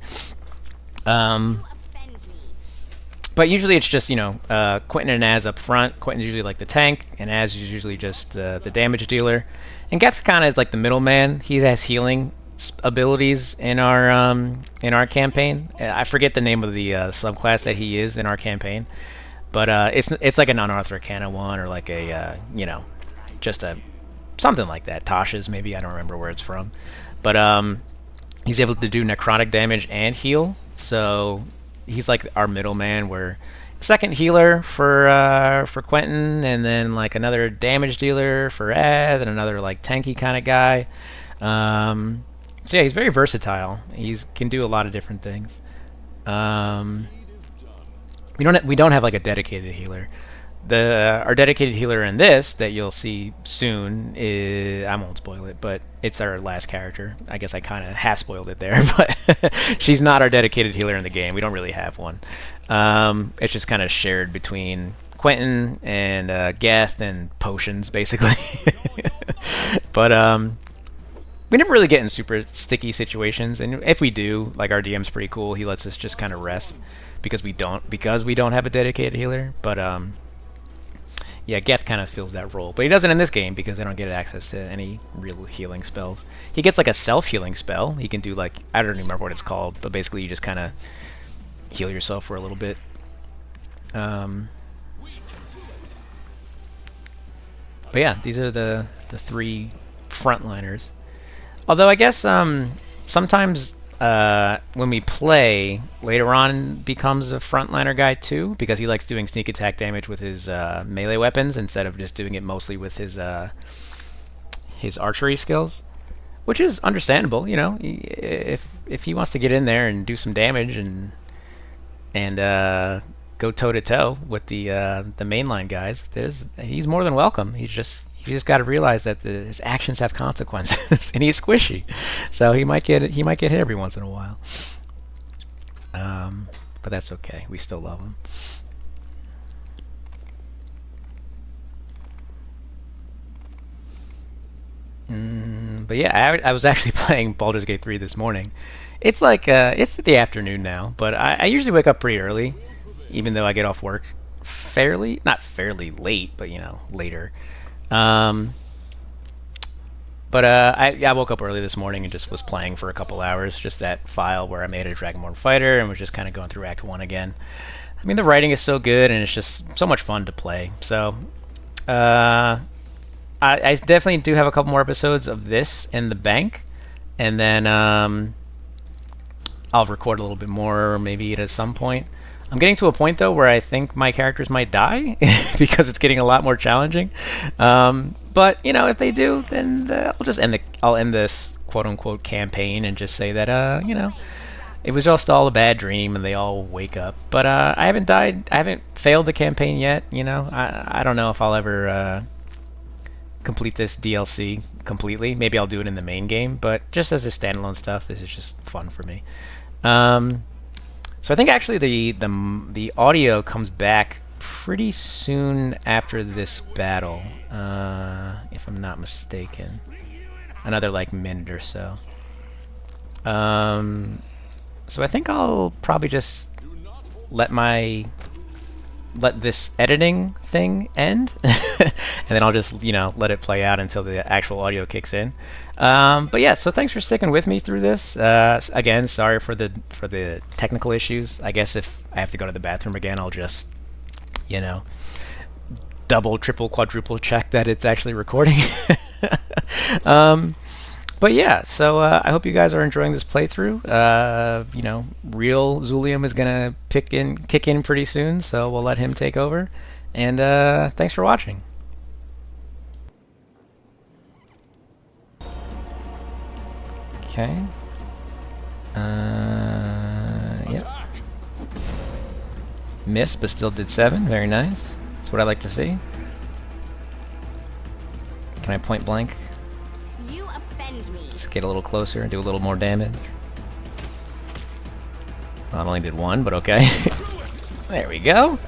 But usually it's just, you know, Quentin and Az up front. Quentin's usually like the tank, and Az is usually just the damage dealer. And Geth kind of is like the middleman. He has healing abilities in our campaign. I forget the name of the subclass that he is in our campaign, but it's like an unearthed arcana one, or like a you know, just a something like that. Tasha's maybe, I don't remember where it's from, but he's able to do necrotic damage and heal. So he's like our middleman, where second healer for Quentin, and then like another damage dealer for Ed, and another like tanky kind of guy. So yeah, he's very versatile. He can do a lot of different things. We don't have like a dedicated healer. Our dedicated healer in this that you'll see soon is, I won't spoil it, but it's our last character. I guess I kind of half spoiled it there, but she's not our dedicated healer in the game. We don't really have one. It's just kind of shared between Quentin and Geth and potions, basically. But we never really get in super sticky situations, and if we do, like, our DM's pretty cool. He lets us just kind of rest because we don't have a dedicated healer. But yeah, Geth kind of fills that role, but he doesn't in this game because they don't get access to any real healing spells. He gets like a self-healing spell. He can do, like, I don't even remember what it's called, but basically you just kind of heal yourself for a little bit. But yeah, these are the three frontliners. Although I guess sometimes when we play, later on becomes a frontliner guy too, because he likes doing sneak attack damage with his melee weapons instead of just doing it mostly with his archery skills, which is understandable. You know, if he wants to get in there and do some damage and go toe to toe with the mainline guys, he's more than welcome. He's just got to realize that his actions have consequences, and he's squishy, so he might get hit every once in a while. But that's okay. We still love him. But yeah, I was actually playing Baldur's Gate 3 this morning. It's like it's the afternoon now, but I usually wake up pretty early, even though I get off work not fairly late, but you know, later. But I woke up early this morning and just was playing for a couple hours, just that file where I made a Dragonborn fighter and was just kind of going through Act 1 again. I mean, the writing is so good and it's just so much fun to play. So I definitely do have a couple more episodes of this in the bank, and then I'll record a little bit more maybe at some point. I'm getting to a point though where I think my characters might die because it's getting a lot more challenging. But you know, if they do, then I'll end this quote unquote campaign and just say that you know, it was just all a bad dream and they all wake up. But I haven't died. I haven't failed the campaign yet. You know, I don't know if I'll ever complete this DLC completely. Maybe I'll do it in the main game, but just as a standalone stuff, this is just fun for me. So I think actually the audio comes back pretty soon after this battle, if I'm not mistaken. Another like minute or so. So I think I'll probably just let this editing thing end, and then I'll just, you know, let it play out until the actual audio kicks in. But yeah, so thanks for sticking with me through this. Again, sorry for the technical issues. I guess if I have to go to the bathroom again, I'll just, you know, double, triple, quadruple check that it's actually recording. But yeah, so I hope you guys are enjoying this playthrough. You know, real Zulium is gonna kick in pretty soon, so we'll let him take over. And thanks for watching. Okay. Yep. Missed, but still did 7. Very nice. That's what I like to see. Can I point blank? You offend me. Just get a little closer and do a little more damage. Well, I only did 1, but okay. There we go.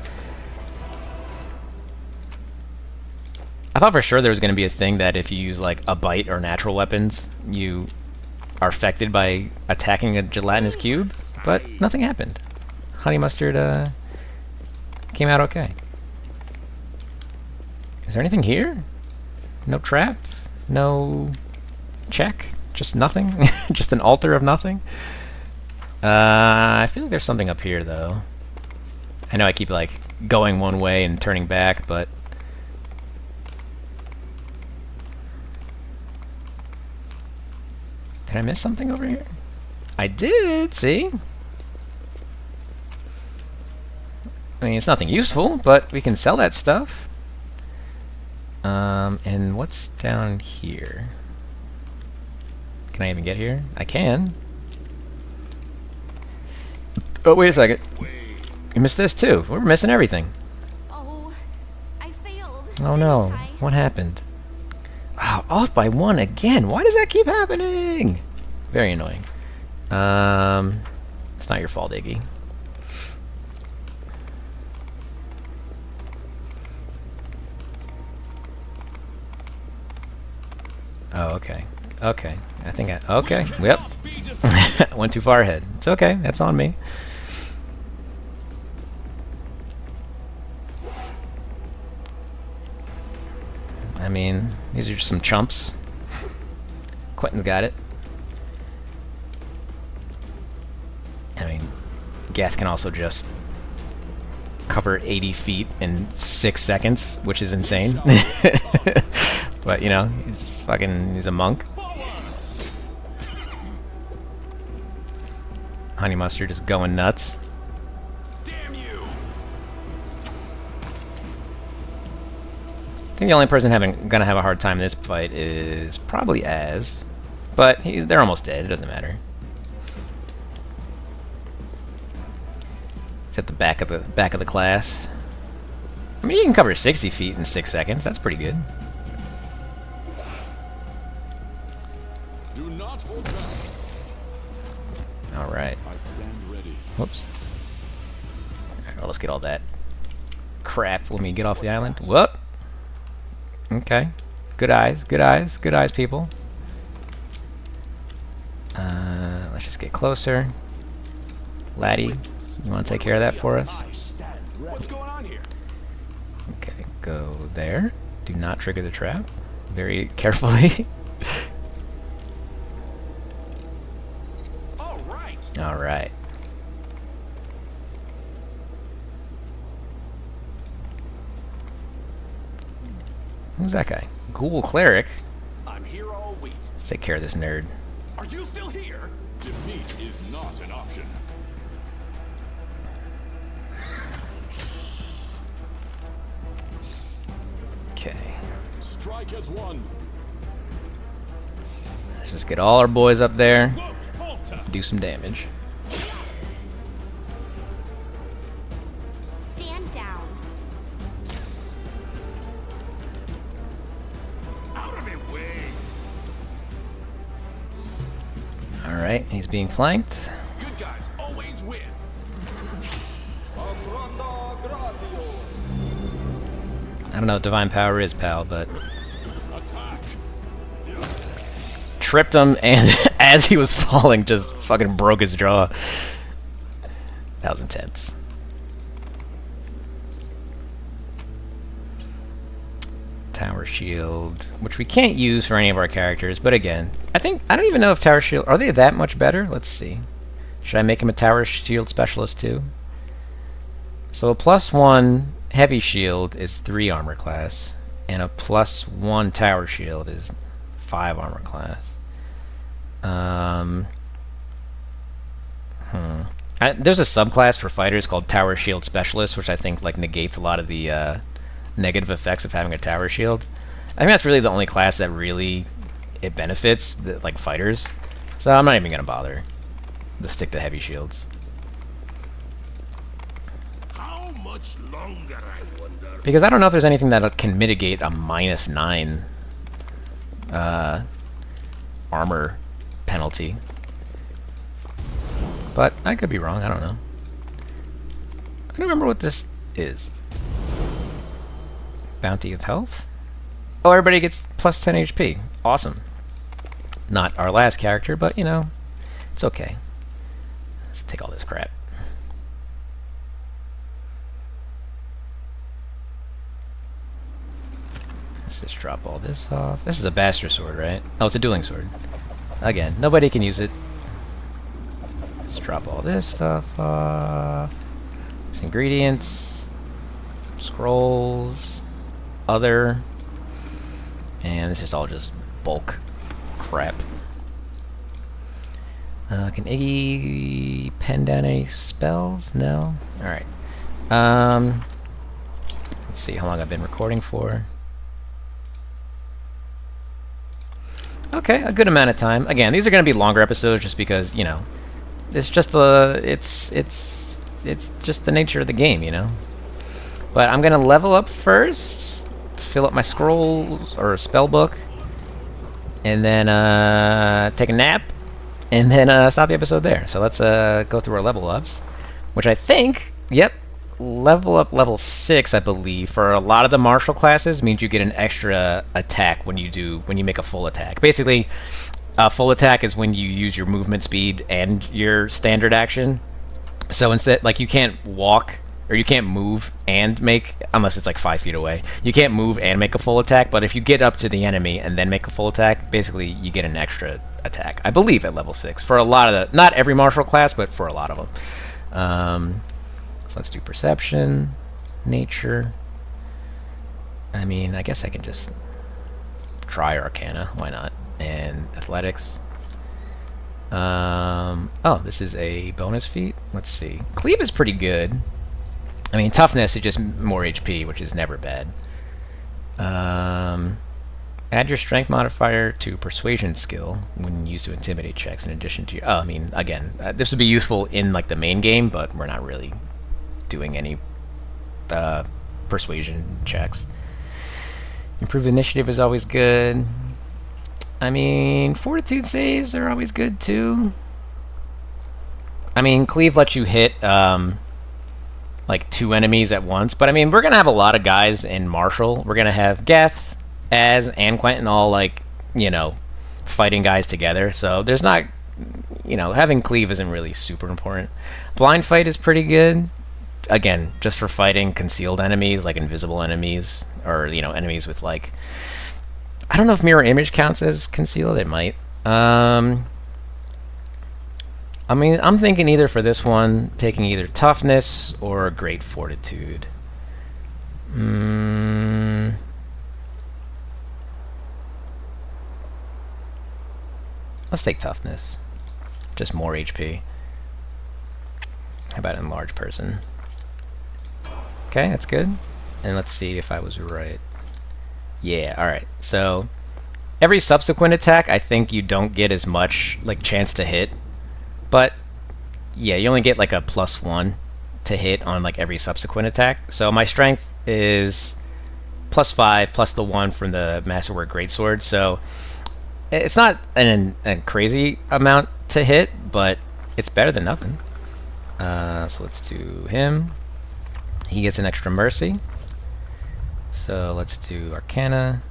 I thought for sure there was going to be a thing that if you use like a bite or natural weapons, you are affected by attacking a gelatinous cube, but nothing happened. Honey mustard came out okay. Is there anything here? No trap? No check? Just nothing? Just an altar of nothing? I feel like there's something up here, though. I know I keep, like, going one way and turning back, but... Did I miss something over here? I did, see? I mean, it's nothing useful, but we can sell that stuff. And what's down here? Can I even get here? I can. Oh, wait a second. You missed this too. We're missing everything. Oh, I failed. Oh no. didn't I? What happened? Wow, off by 1 again. Why does that keep happening? Very annoying. It's not your fault, Iggy. Oh, okay. Okay. I think I... Okay. Yep. Went too far ahead. It's okay. That's on me. I mean, these are just some chumps. Quentin's got it. I mean, Geth can also just cover 80 feet in 6 seconds, which is insane. But, you know, he's a monk. Honey Mustard just going nuts. Damn you! I think the only person gonna have a hard time in this fight is probably Az. But they're almost dead, it doesn't matter. It's at the back of the class. I mean, you can cover 60 feet in 6 seconds, that's pretty good. Do not hold back. Alright. I stand ready. Whoops. Alright, well, let's get all that crap when we get off the island. Whoop! Okay. Good eyes, good eyes, good eyes, people. Let's just get closer. Laddie, you want to take care of that for us? I stand ready. What's going on here? Okay, go there. Do not trigger the trap. Very carefully. All right. Alright. Who's that guy? Ghoul Cleric? I'm here all week. Let's take care of this nerd. Are you still here? Defeat is not an option. Okay. Strike as one. Let's just get all our boys up there. Look, Malta. Do some damage. Stand down. Out of my way. Alright, he's being flanked. Good guys always win. I don't know what Divine Power is, pal, but... Attack. Tripped him, and as he was falling, just fucking broke his jaw. That was intense. Tower Shield, which we can't use for any of our characters, but again, I don't even know if Tower Shield... Are they that much better? Let's see. Should I make him a Tower Shield Specialist too? So a +1 Heavy Shield is 3 armor class, and a +1 Tower Shield is 5 armor class. There's a subclass for fighters called Tower Shield Specialist, which I think like negates a lot of the negative effects of having a Tower Shield. I think that's really the only class that really it benefits, like fighters. So I'm not even gonna bother. Just stick to heavy shields. How much longer, I wonder? Because I don't know if there's anything that can mitigate a -9 armor penalty. But I could be wrong, I don't know. I don't remember what this is. Bounty of Health? Oh, everybody gets +10 HP. Awesome. Not our last character, but you know, it's okay. Let's take all this crap. Let's just drop all this off. This is a Bastard sword, right? Oh, it's a dueling sword. again, nobody can use it. Let's drop all this stuff off. These ingredients, scrolls, other, and this is all just bulk crap. Can Iggy pen down any spells? No? Alright. Let's see how long I've been recording for. Okay, a good amount of time. Again, these are going to be longer episodes just because, you know, it's just it's just the nature of the game, you know. But I'm going to level up first, fill up my scrolls or spell book, and then take a nap, and then stop the episode there. So let's go through our level ups, which I think, yep, level up level 6, I believe, for a lot of the martial classes means you get an extra attack when you make a full attack. Basically, a full attack is when you use your movement speed and your standard action. So instead, like, you can't walk or you can't move and make, unless it's like 5 feet away, you can't move and make a full attack. But if you get up to the enemy and then make a full attack, basically you get an extra attack, I believe, at level 6 for a lot of the, not every martial class, but for a lot of them. So let's do perception, nature. I mean, I guess I can just try arcana, why not? And athletics. Oh, this is a bonus feat. Let's see. Cleave is pretty good. I mean, toughness is just more HP, which is never bad. Add your strength modifier to persuasion skill when used to intimidate checks in addition to your... Oh, I mean, again, this would be useful in, like, the main game, but we're not really doing any persuasion checks. Improved initiative is always good. I mean, fortitude saves are always good, too. I mean, Cleave lets you hit, like, 2 enemies at once. But, I mean, we're going to have a lot of guys in Martial. We're going to have Geth, Az, and Quentin all, like, you know, fighting guys together. So there's not, you know, having Cleave isn't really super important. Blind Fight is pretty good. Again, just for fighting concealed enemies, like invisible enemies, or, you know, enemies with, like... I don't know if Mirror Image counts as concealed. It might. I mean, I'm thinking either for this one, taking either Toughness or Great Fortitude. Let's take Toughness. Just more HP. How about Enlarged Person? Okay, that's good. And let's see if I was right. Yeah, alright. So, every subsequent attack, I think you don't get as much, like, chance to hit. But, yeah, you only get, like, a +1 to hit on, like, every subsequent attack. So, my strength is +5 plus the 1 from the Masterwork Greatsword. So, it's not a crazy amount to hit, but it's better than nothing. So, let's do him. He gets an extra mercy. So let's do Arcana,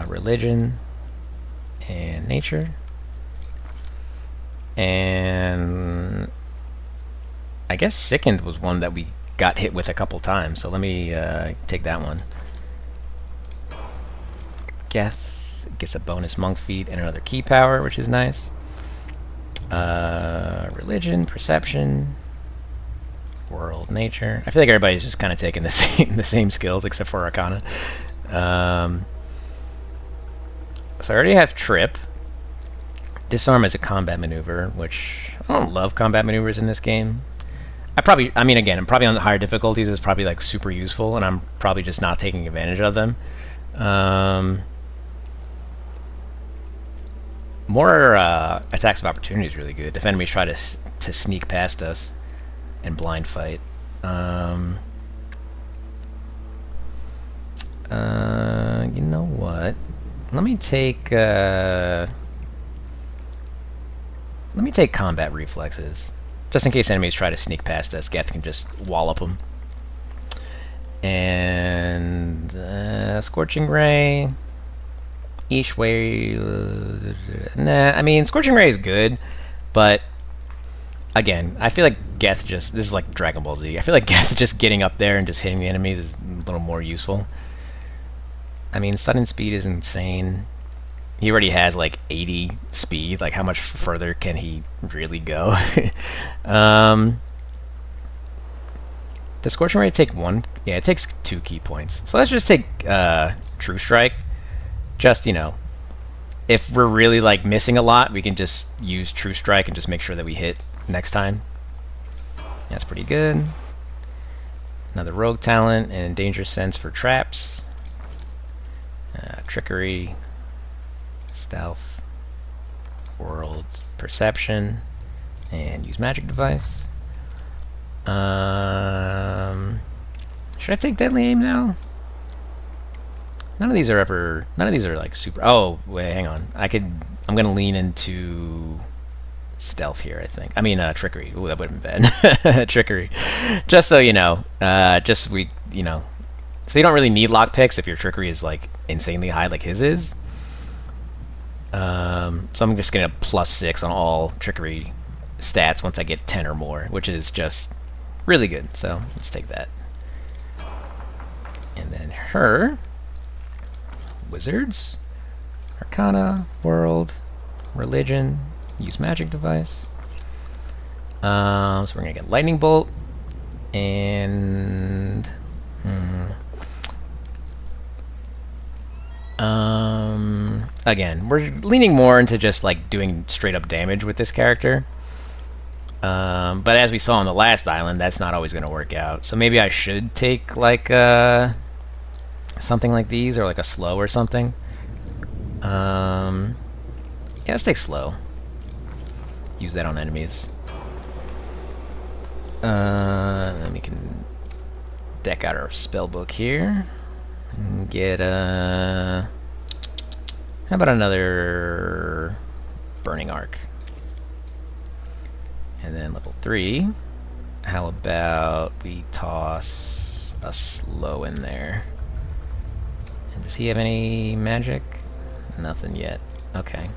Religion, and Nature. And I guess Sickened was one that we got hit with a couple times, so let me take that one. Geth gets a bonus monk feat and another key power, which is nice. Religion, Perception, World, Nature. I feel like everybody's just kind of taking the same skills except for Arcana. So I already have Trip. Disarm is a combat maneuver, which I don't love combat maneuvers in this game. I mean, again, I'm probably on the higher difficulties. It's probably like super useful, and I'm probably just not taking advantage of them. More attacks of opportunity is really good if enemies try to sneak past us. And Blind Fight. You know what? Let me take Combat Reflexes. Just in case enemies try to sneak past us, Geth can just wallop them. And Scorching Ray. Each way. Nah, I mean, Scorching Ray is good, but again, I feel like Geth just... This is like Dragon Ball Z. I feel like Geth just getting up there and just hitting the enemies is a little more useful. I mean, Sudden Speed is insane. He already has like 80 speed. Like, how much further can he really go? Does Scorching Ray take 1? Yeah, it takes 2 key points. So let's just take True Strike. Just, you know, if we're really like missing a lot, we can just use True Strike and just make sure that we hit next time. That's pretty good. Another Rogue Talent and Danger Sense for traps. Trickery, Stealth, World Perception, and use Magic Device. Should I take Deadly Aim now? None of these are like super. Oh wait, hang on. I'm gonna lean into Stealth here. I think. I mean, Trickery. Ooh, that would have been bad. Trickery. Just so you know. So you don't really need lockpicks if your Trickery is like insanely high, like his is. So I'm just gonna +6 on all Trickery stats once I get 10 or more, which is just really good. So let's take that. And then her Wizards, Arcana, World, Religion, use Magic Device. So we're gonna get Lightning Bolt and again, we're leaning more into just like doing straight up damage with this character. But as we saw on the last island, that's not always going to work out. So maybe I should take like something like these, or like a slow or something. Yeah, let's take slow. Use that on enemies. Then we can deck out our spell book here. And get how about another Burning Arc? And then level 3, how about we toss a slow in there? And does he have any magic? Nothing yet. Okay.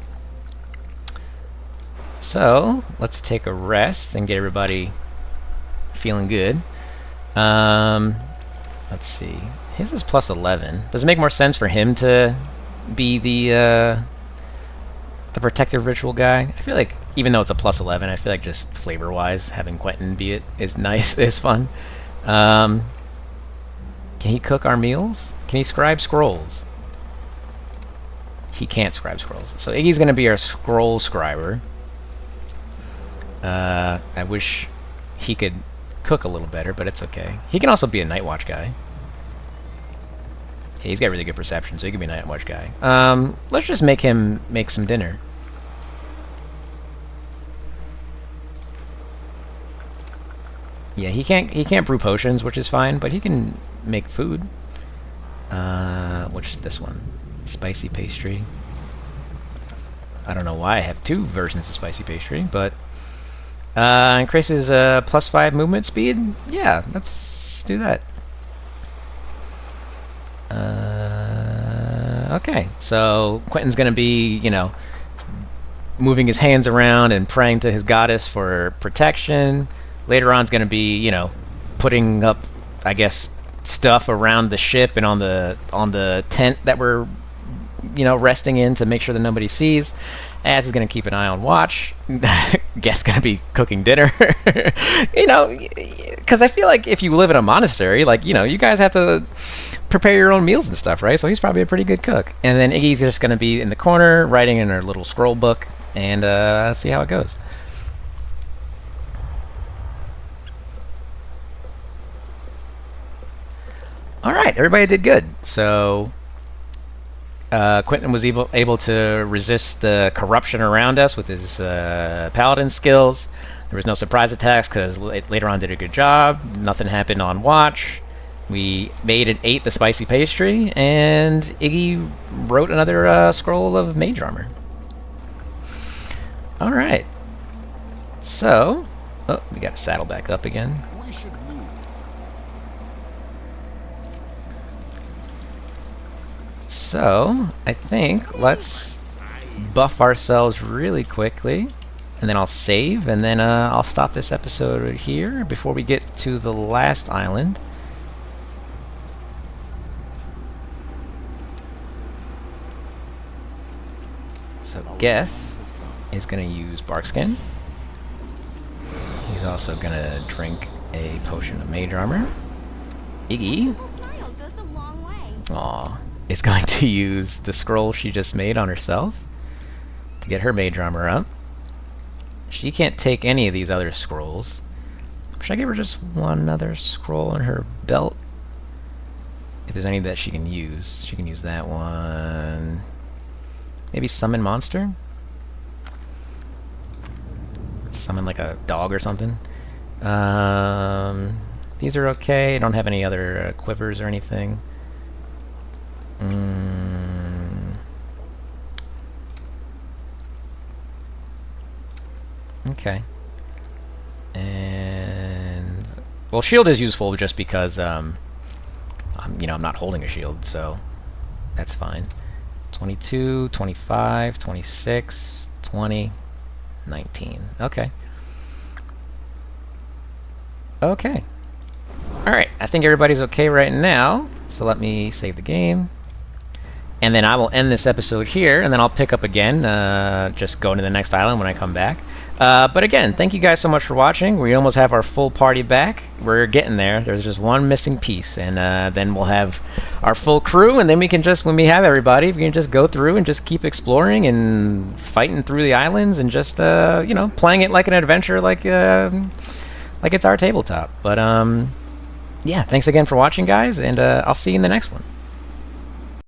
So, let's take a rest and get everybody feeling good. Let's see. His is +11. Does it make more sense for him to be the protective ritual guy? I feel like, even though it's a +11, I feel like just flavor-wise, having Quentin be it is nice, is fun. Can he cook our meals? Can he scribe scrolls? He can't scribe scrolls. So Iggy's going to be our scroll scriber. I wish he could cook a little better, but it's okay. He can also be a Night Watch guy. Yeah, he's got really good perception, so he can be a Night Watch guy. Let's just make him make some dinner. Yeah, he can't brew potions, which is fine, but he can make food. Which is this one? Spicy pastry. I don't know why I have 2 versions of spicy pastry, but increases +5 movement speed. Yeah, let's do that. Okay, so Quentin's gonna be, you know, moving his hands around and praying to his goddess for protection. Later on, is going to be, you know, putting up, I guess, stuff around the ship and on the tent that we're, you know, resting in to make sure that nobody sees. Az is going to keep an eye on watch. Geth's going to be cooking dinner. You know, because I feel like if you live in a monastery, like, you know, you guys have to prepare your own meals and stuff, right? So he's probably a pretty good cook. And then Iggy's just going to be in the corner writing in her little scroll book and see how it goes. Alright, everybody did good. So, Quentin was able to resist the corruption around us with his paladin skills. There was no surprise attacks because later on did a good job. Nothing happened on watch. We made and ate the spicy pastry, and Iggy wrote another scroll of mage armor. Alright. So, oh, we got to saddle back up again. We should move. So, I think let's buff ourselves really quickly, and then I'll save, and then I'll stop this episode here before we get to the last island. Geth is going to use Barkskin. He's also going to drink a potion of mage armor. Iggy, Simple smile goes a long way. aw, is going to use the scroll she just made on herself to get her mage armor up. She can't take any of these other scrolls. Should I give her just one other scroll on her belt? If there's any that she can use that one. Maybe summon monster? Summon like a dog or something. These are okay. I don't have any other quivers or anything. Okay. And well, shield is useful just because I'm not holding a shield, so that's fine. 22, 25, 26, 20, 19. Okay. Okay. Alright, I think everybody's okay right now, so let me save the game. And then I will end this episode here, and then I'll pick up again, just go to the next island when I come back. But again, thank you guys so much for watching. We almost have our full party back. We're getting there. There's just one missing piece, and then we'll have our full crew, and then we can just, when we have everybody, we can just go through and just keep exploring and fighting through the islands and just, playing it like an adventure, like it's our tabletop. But, yeah, thanks again for watching, guys, and I'll see you in the next one.